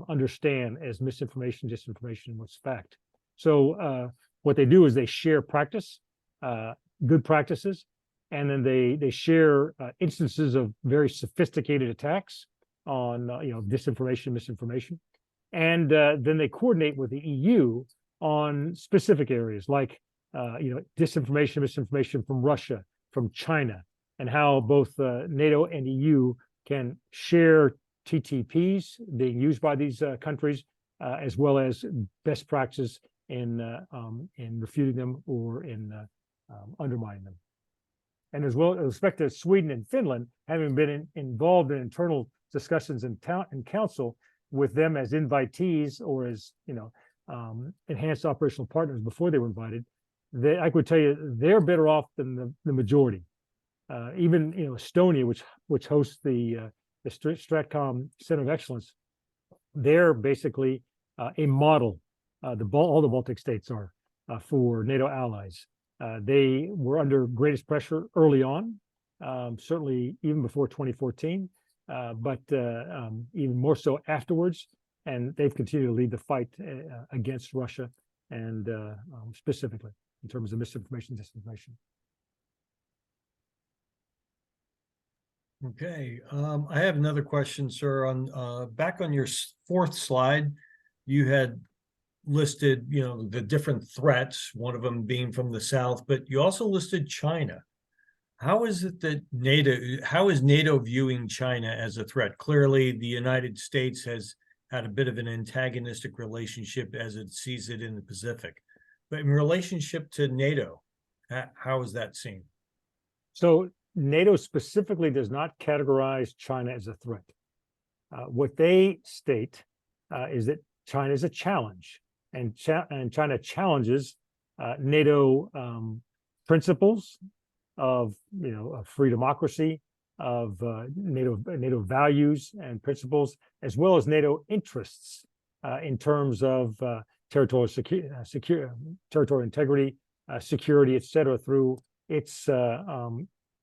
S3: understand as misinformation, disinformation, and what's fact. So what they do is they share practice, good practices, and then they share instances of very sophisticated attacks on disinformation, misinformation, and then they coordinate with the EU on specific areas like disinformation, misinformation from Russia, from China, and how both NATO and EU can share TTPs being used by these countries, as well as best practices in refuting them or in undermining them. And as well, with respect to Sweden and Finland, having been involved in internal discussions in council with them as invitees or as enhanced operational partners before they were invited, I could tell you they're better off than the majority. Even Estonia, which hosts the Stratcom Center of Excellence, they're basically a model. All the Baltic states are for NATO allies. They were under greatest pressure early on, certainly even before 2014, but even more so afterwards. And they've continued to lead the fight against Russia, and specifically in terms of misinformation, disinformation.
S2: Okay, I have another question, sir. On back on your fourth slide, you had listed, the different threats, one of them being from the south, but you also listed China. How is it that how is NATO viewing China as a threat? Clearly, the United States has had a bit of an antagonistic relationship as it sees it in the Pacific. But in relationship to NATO, how is that seen?
S3: So NATO specifically does not categorize China as a threat. What they state is that China is a challenge, and China challenges NATO principles of free democracy, of NATO values and principles, as well as NATO interests in terms of territorial territorial integrity, security, et cetera, through its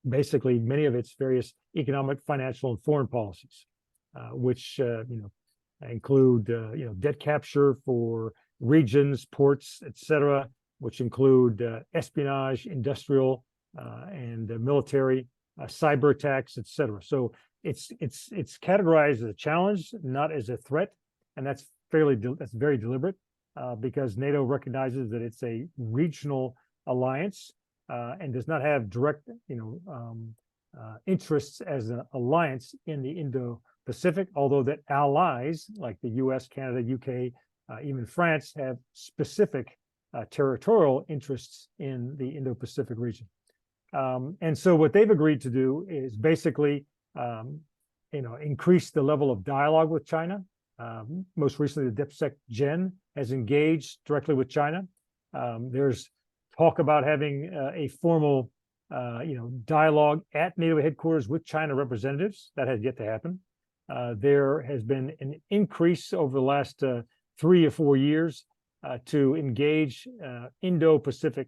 S3: basically many of its various economic, financial, and foreign policies, which include debt capture for regions, ports, et cetera, which include espionage, industrial and military, cyber attacks, et cetera. So it's categorized as a challenge, not as a threat, and that's very deliberate because NATO recognizes that it's a regional alliance and does not have direct interests as an alliance in the Indo-Pacific, although that allies like the US, Canada, UK, even France have specific territorial interests in the Indo-Pacific region. And so what they've agreed to do is basically increase the level of dialogue with China. Most recently, the DepSec Gen has engaged directly with China. There's talk about having a formal dialogue at NATO headquarters with China representatives. That has yet to happen. There has been an increase over the last 3 or 4 years to engage Indo-Pacific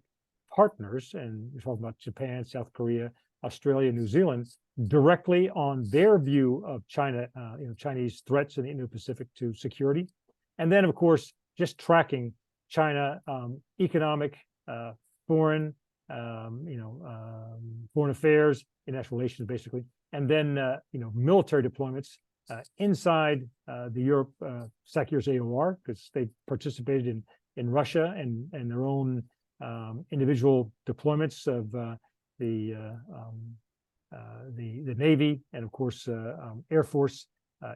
S3: partners, and we're talking about Japan, South Korea, Australia, New Zealand, directly on their view of China, Chinese threats in the Indo-Pacific to security. And then, of course, just tracking China economic, foreign, foreign affairs, international relations, basically, and then military deployments inside the Europe SACEUR's AOR, because they participated in Russia and their own individual deployments of the Navy and, of course, Air Force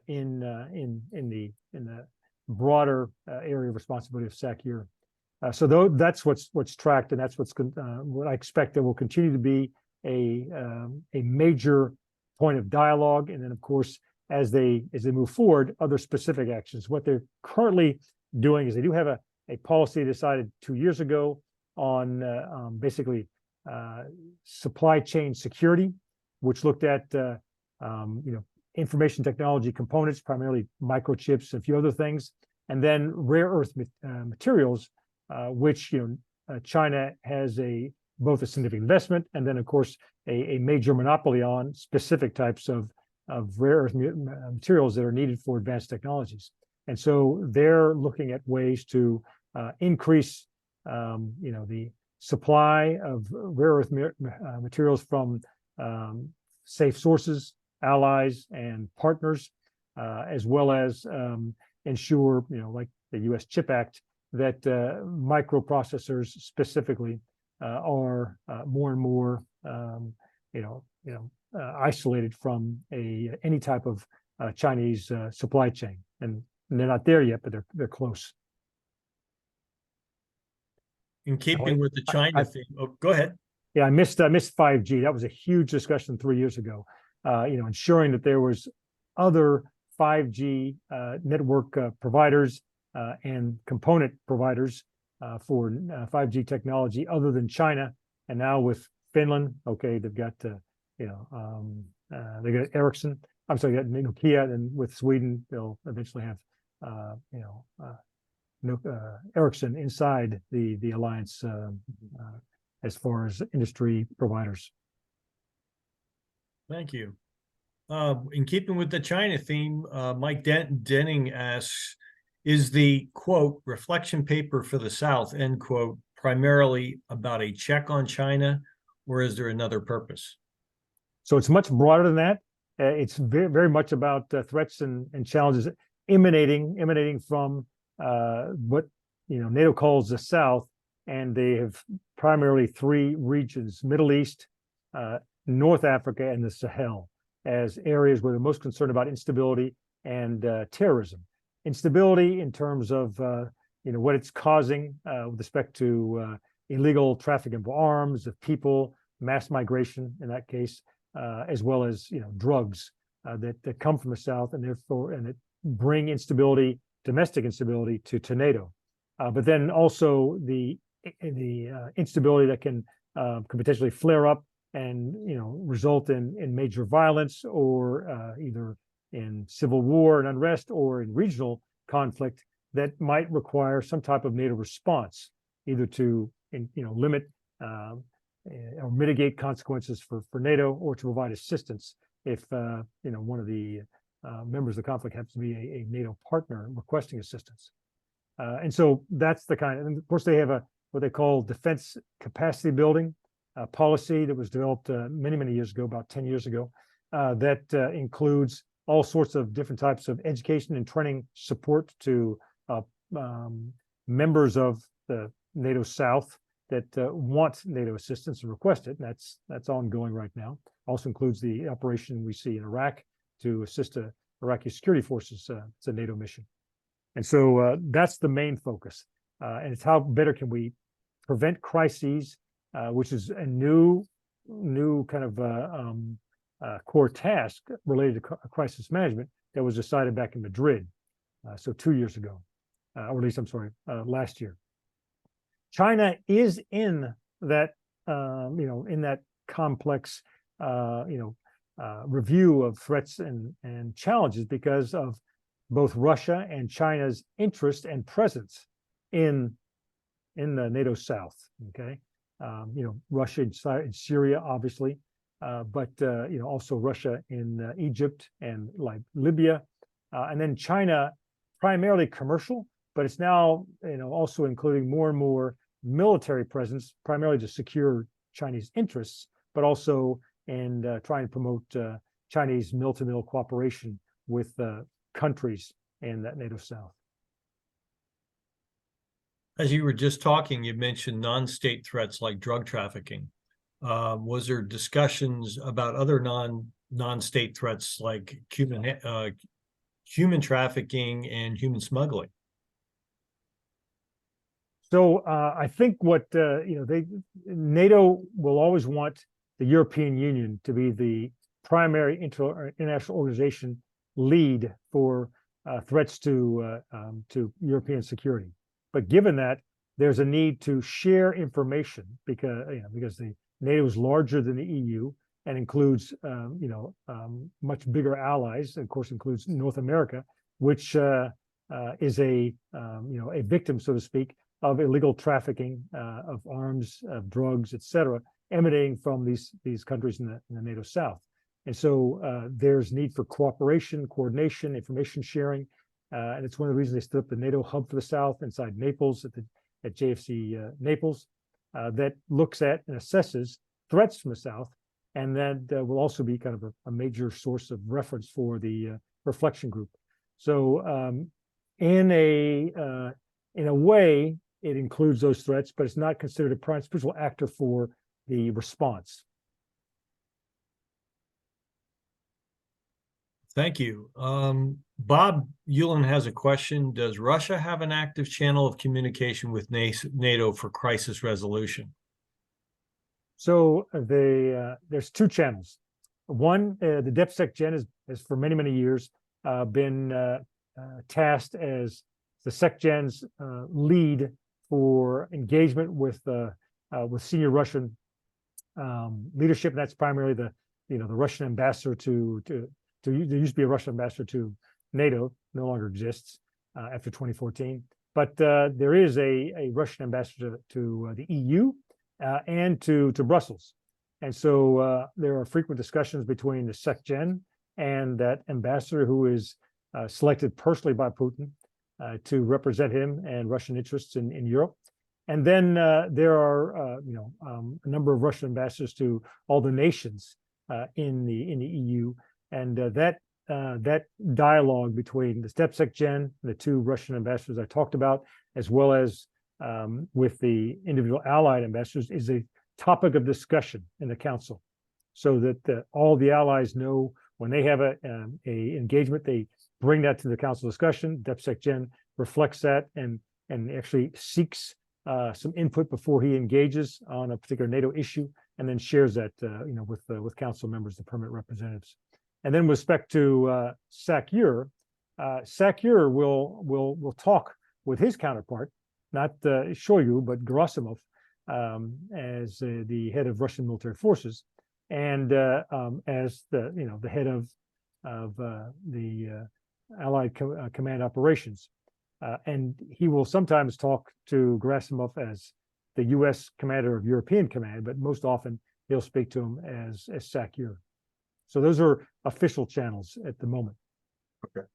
S3: in the broader area of responsibility of SACEUR. So that's what's tracked, and that's what I expect that will continue to be a major point of dialogue. And then, of course, as they move forward, other specific actions. What they're currently doing is they do have a policy decided 2 years ago on basically supply chain security, which looked at information technology components, primarily microchips, and a few other things, and then rare earth materials, which China has both a significant investment and then, of course, a major monopoly on specific types of rare earth materials that are needed for advanced technologies. And so they're looking at ways to increase the supply of rare earth materials from safe sources, allies, and partners, as well as ensure, like the U.S. CHIP Act, that microprocessors specifically are more and more, isolated from any type of Chinese supply chain. And they're not there yet, but they're close.
S2: In keeping with the China theme, go ahead.
S3: Yeah, I missed 5G. That was a huge discussion 3 years ago. Ensuring that there was other 5G network providers and component providers for 5G technology other than China. And now with Finland, okay, they've got they got Ericsson. I'm sorry, they got Nokia, and with Sweden, they'll eventually have Ericsson inside the alliance as far as industry providers.
S2: Thank you. In keeping with the China theme, Mike Denning asks, is the, quote, reflection paper for the South, end quote, primarily about a check on China, or is there another purpose?
S3: So it's much broader than that. It's very, very much about threats and challenges emanating from what NATO calls the South, and they have primarily 3 regions: Middle East, North Africa, and the Sahel, as areas where they're most concerned about instability and terrorism. Instability in terms of what it's causing with respect to illegal trafficking of arms, of people, mass migration in that case, as well as drugs that come from the South, and therefore it bring instability, domestic instability to NATO. But then also the instability that can potentially flare up and result in major violence or either in civil war and unrest or in regional conflict that might require some type of NATO response, either to limit or mitigate consequences for NATO, or to provide assistance if one of the members of the conflict happens to be a NATO partner requesting assistance. And so that's the kind of, and of course they have what they call defense capacity building policy that was developed many years ago, about 10 years ago, that includes all sorts of different types of education and training support to members of the NATO South that want NATO assistance and request it. And that's ongoing right now. Also includes the operation we see in Iraq to assist Iraqi security forces. It's a NATO mission. And so that's the main focus. And it's how better can we prevent crises, which is a new kind of core task related to crisis management that was decided back in Madrid, so 2 years ago, or at least, I'm sorry, last year. China is in that, in that complex, review of threats and challenges because of both Russia and China's interest and presence in the NATO South. Okay, Russia in Syria, obviously, but also Russia in Egypt and like Libya, and then China, primarily commercial, but it's now also including more and more military presence, primarily to secure Chinese interests, but also in trying to promote Chinese mill-to-mill cooperation with countries in that NATO South.
S2: As you were just talking, you mentioned non-state threats like drug trafficking. Was there discussions about other non-state threats like human trafficking and human smuggling?
S3: So I think what NATO will always want the European Union to be the primary international organization lead for threats to European security. But given that, there's a need to share information because the NATO is larger than the EU and includes much bigger allies. Of course, includes North America, which is a victim, so to speak, of illegal trafficking of arms, of drugs, etc., emanating from these countries in the NATO South. And so there's need for cooperation, coordination, information sharing, and it's one of the reasons they stood up the NATO hub for the South inside Naples at JFC Naples that looks at and assesses threats from the South, and that will also be kind of a major source of reference for the reflection group. So in a way, it includes those threats, but it's not considered a principal actor for the response.
S2: Thank you. Bob Ulin has a question. Does Russia have an active channel of communication with NATO for crisis resolution?
S3: So there's two channels. One, the DepSecGen has for many years been tasked as the SecGen's lead for engagement with senior Russian leadership. And that's primarily the Russian ambassador there used to be a Russian ambassador to NATO, no longer exists after 2014. But there is a Russian ambassador to the EU and to Brussels. And so there are frequent discussions between the SecGen and that ambassador, who is selected personally by Putin to represent him and Russian interests in Europe. And then there are a number of Russian ambassadors to all the nations in the EU, and that dialogue between the DepSecGen, the two Russian ambassadors I talked about, as well as with the individual allied ambassadors, is a topic of discussion in the council, so that all the allies know when they have a engagement, they bring that to the council discussion. DepSecGen reflects that and actually seeks some input before he engages on a particular NATO issue, and then shares that with council members, the permanent representatives. And then with respect to SACEUR, SACEUR will talk with his counterpart, not Shoigu, but Gerasimov, as the head of Russian military forces, and as the head of the Allied Command Operations. And he will sometimes talk to Gerasimov as the U.S. commander of European Command, but most often he'll speak to him as SACEUR. So those are official channels at the moment.
S1: Okay.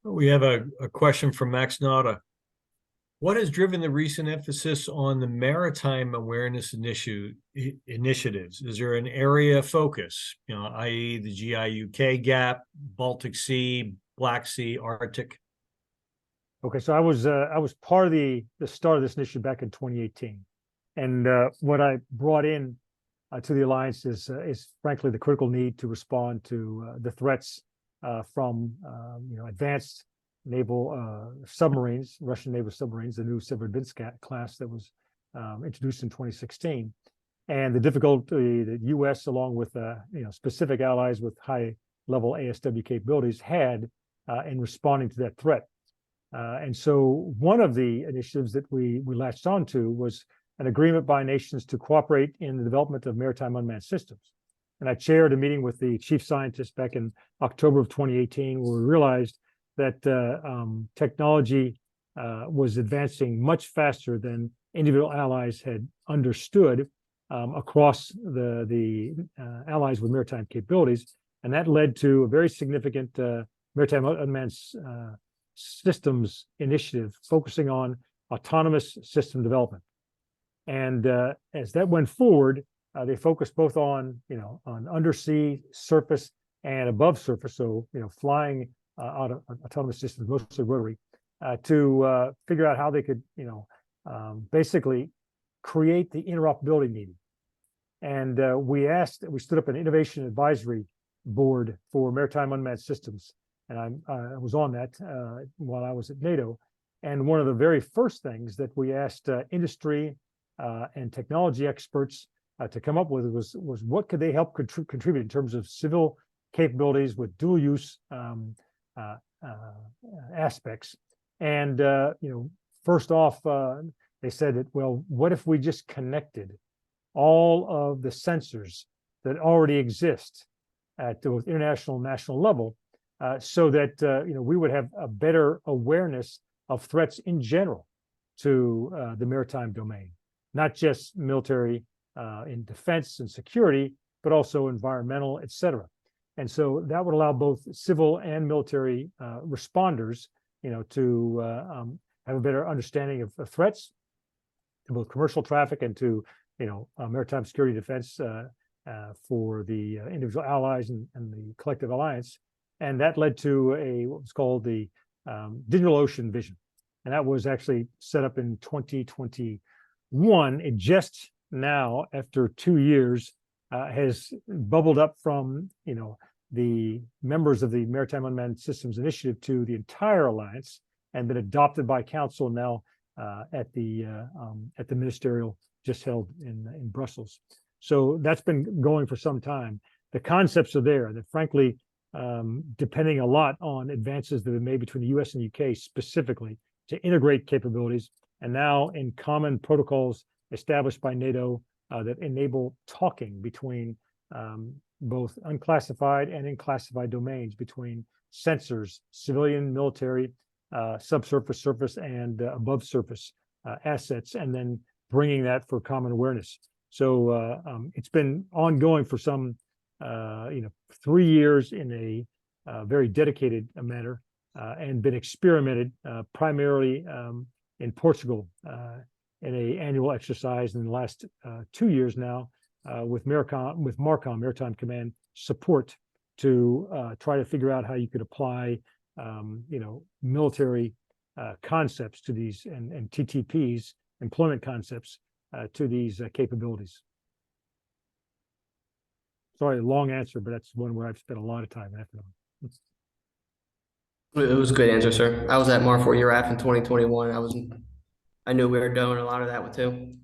S2: We have a question from Max Nada. What has driven the recent emphasis on the maritime awareness initiatives? Is there an area of focus, i.e. the GIUK gap, Baltic Sea, Black Sea, Arctic?
S3: Okay, so I was part of the start of this initiative back in 2018, and what I brought in to the alliance is frankly the critical need to respond to the threats from advanced naval submarines, Russian naval submarines, the new Severodvinsk class that was introduced in 2016, and the difficulty that U.S. along with specific allies with high-level ASW capabilities had in responding to that threat. And so one of the initiatives that we latched onto was an agreement by nations to cooperate in the development of maritime unmanned systems. And I chaired a meeting with the chief scientist back in October of 2018, where we realized that technology was advancing much faster than individual allies had understood across the allies with maritime capabilities. And that led to a very significant maritime unmanned systems initiative focusing on autonomous system development. And as that went forward, they focused both on undersea, surface, and above surface. So flying autonomous systems, mostly rotary, to figure out how they could basically create the interoperability needed. And we stood up an innovation advisory board for maritime unmanned systems, and I was on that while I was at NATO. And one of the very first things that we asked industry and technology experts to come up with was what could they help contribute in terms of civil capabilities with dual use aspects. And first off, they said that, well, what if we just connected all of the sensors that already exist at the international and national level, so that we would have a better awareness of threats in general to the maritime domain, not just military in defense and security, but also environmental, et cetera. And so that would allow both civil and military responders, to have a better understanding of threats to both commercial traffic and to, maritime security defense for the individual allies and the collective alliance. And that led to what was called the Digital Ocean Vision. And that was actually set up in 2021. It just now, after 2 years, has bubbled up from, the members of the Maritime Unmanned Systems Initiative to the entire alliance, and been adopted by council now at the ministerial just held in Brussels. So that's been going for some time. The concepts are there that, frankly, depending a lot on advances that have been made between the US and UK specifically to integrate capabilities, and now in common protocols established by NATO that enable talking between both unclassified and classified domains, between sensors, civilian, military, subsurface, surface, and above surface assets, and then bringing that for common awareness. So it's been ongoing for some 3 years in a very dedicated manner, and been experimented primarily in Portugal in an annual exercise in the last 2 years now with MARCOM, Maritime Command support, to try to figure out how you could apply military concepts to these, and TTPs, employment concepts, to these capabilities. Sorry, long answer, but that's one where I've spent a lot of time after.
S4: It was a good answer, sir. I was at Mar 4 EURAF in 2021. I knew we were doing a lot of that with too.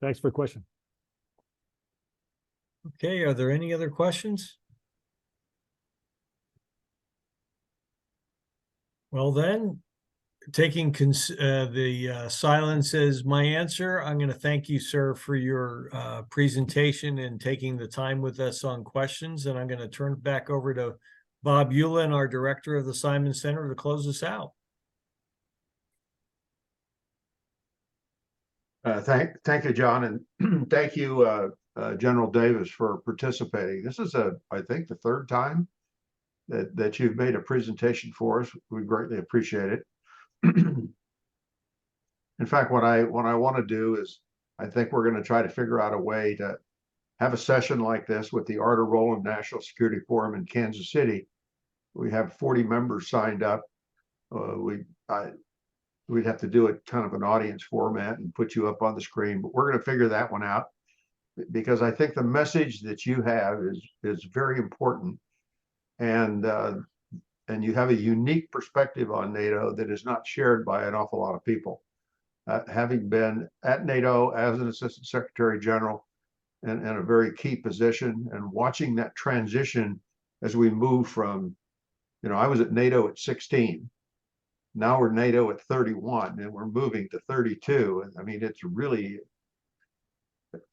S3: Thanks for the question.
S2: Okay, are there any other questions? Well then, taking the silence as my answer, I'm going to thank you, sir, for your presentation and taking the time with us on questions. And I'm going to turn it back over to Bob Ulin, our director of the Simon Center, to close us out.
S1: Thank you, John, and thank you, General Davis, for participating. This is I think the third time that you've made a presentation for us. We greatly appreciate it. In fact, what I want to do is, I think we're going to try to figure out a way to have a session like this with the Arter-Roland National Security Forum in Kansas City. We have 40 members signed up. We'd have to do it kind of an audience format and put you up on the screen, but we're going to figure that one out, because I think the message that you have is very important, and you have a unique perspective on NATO that is not shared by an awful lot of people. Having been at NATO as an Assistant Secretary General and in a very key position, and watching that transition as we move from, I was at NATO at 16. Now we're NATO at 31, and we're moving to 32. And I mean, it's really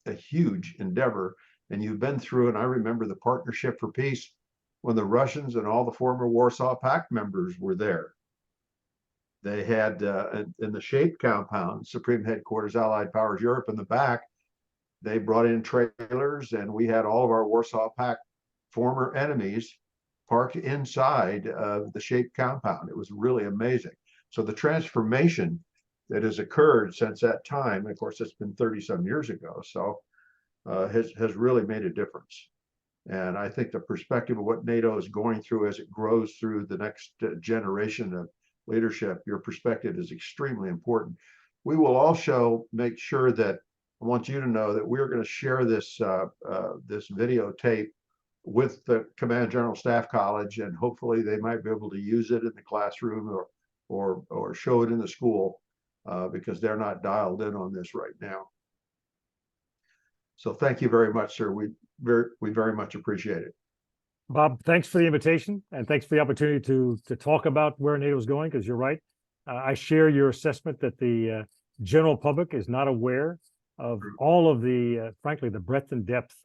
S1: a huge endeavor. And you've been through, and I remember the Partnership for Peace when the Russians and all the former Warsaw Pact members were there. They had in the SHAPE compound, Supreme Headquarters Allied Powers Europe, in the back, they brought in trailers, and we had all of our Warsaw Pact former enemies parked inside of the SHAPE compound. It was really amazing. So the transformation that has occurred since that time, of course, it's been 30-some years ago, so has really made a difference. And I think the perspective of what NATO is going through as it grows through the next generation of leadership, your perspective is extremely important. We will also make sure that, I want you to know that we're going to share this videotape with the Command General Staff College, and hopefully they might be able to use it in the classroom or show it in the school, because they're not dialed in on this right now. So thank you very much, sir. We very much appreciate it.
S3: Bob, thanks for the invitation, and thanks for the opportunity to talk about where NATO is going, because you're right. I share your assessment that the general public is not aware of all of the, frankly, the breadth and depth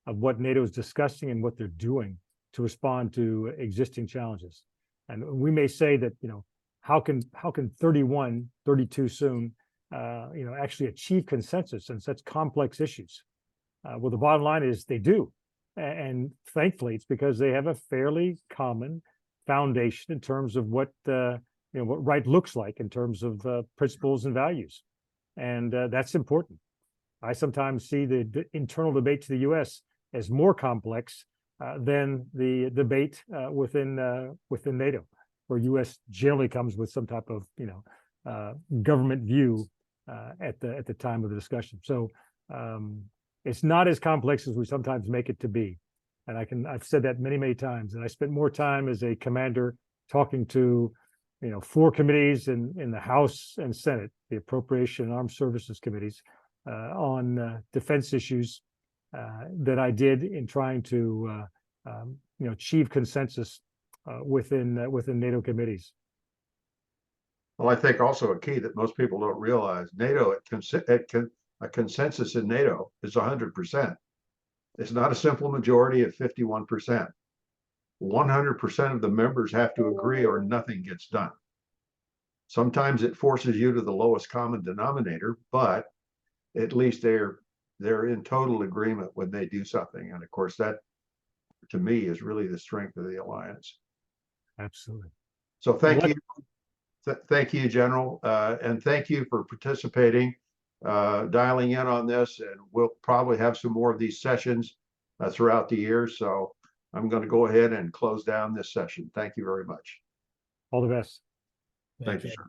S3: of what NATO is discussing and what they're doing to respond to existing challenges. And we may say that, how can 31, 32 soon, actually achieve consensus on such complex issues? Well, the bottom line is they do. And thankfully, it's because they have a fairly common foundation in terms of what what right looks like in terms of principles and values, and that's important. I sometimes see the internal debate to the U.S. as more complex than the debate within NATO, where U.S. generally comes with some type of government view at the time of the discussion. So it's not as complex as we sometimes make it to be. And I've said that many times. And I spent more time as a commander talking to, 4 committees in the House and Senate, the Appropriation and Armed Services committees, on defense issues that I did in trying to, achieve consensus within NATO committees.
S1: Well, I think also a key that most people don't realize, NATO a consensus in NATO is 100%. It's not a simple majority of 51%. 100% of the members have to agree or nothing gets done. Sometimes it forces you to the lowest common denominator, but at least they're in total agreement when they do something. And of course, that to me is really the strength of the alliance.
S3: Absolutely.
S1: So thank you. Thank you, General. And thank you for participating, dialing in on this, and we'll probably have some more of these sessions throughout the year. So I'm going to go ahead and close down this session. Thank you very much.
S3: All the best.
S1: Thank you, sir.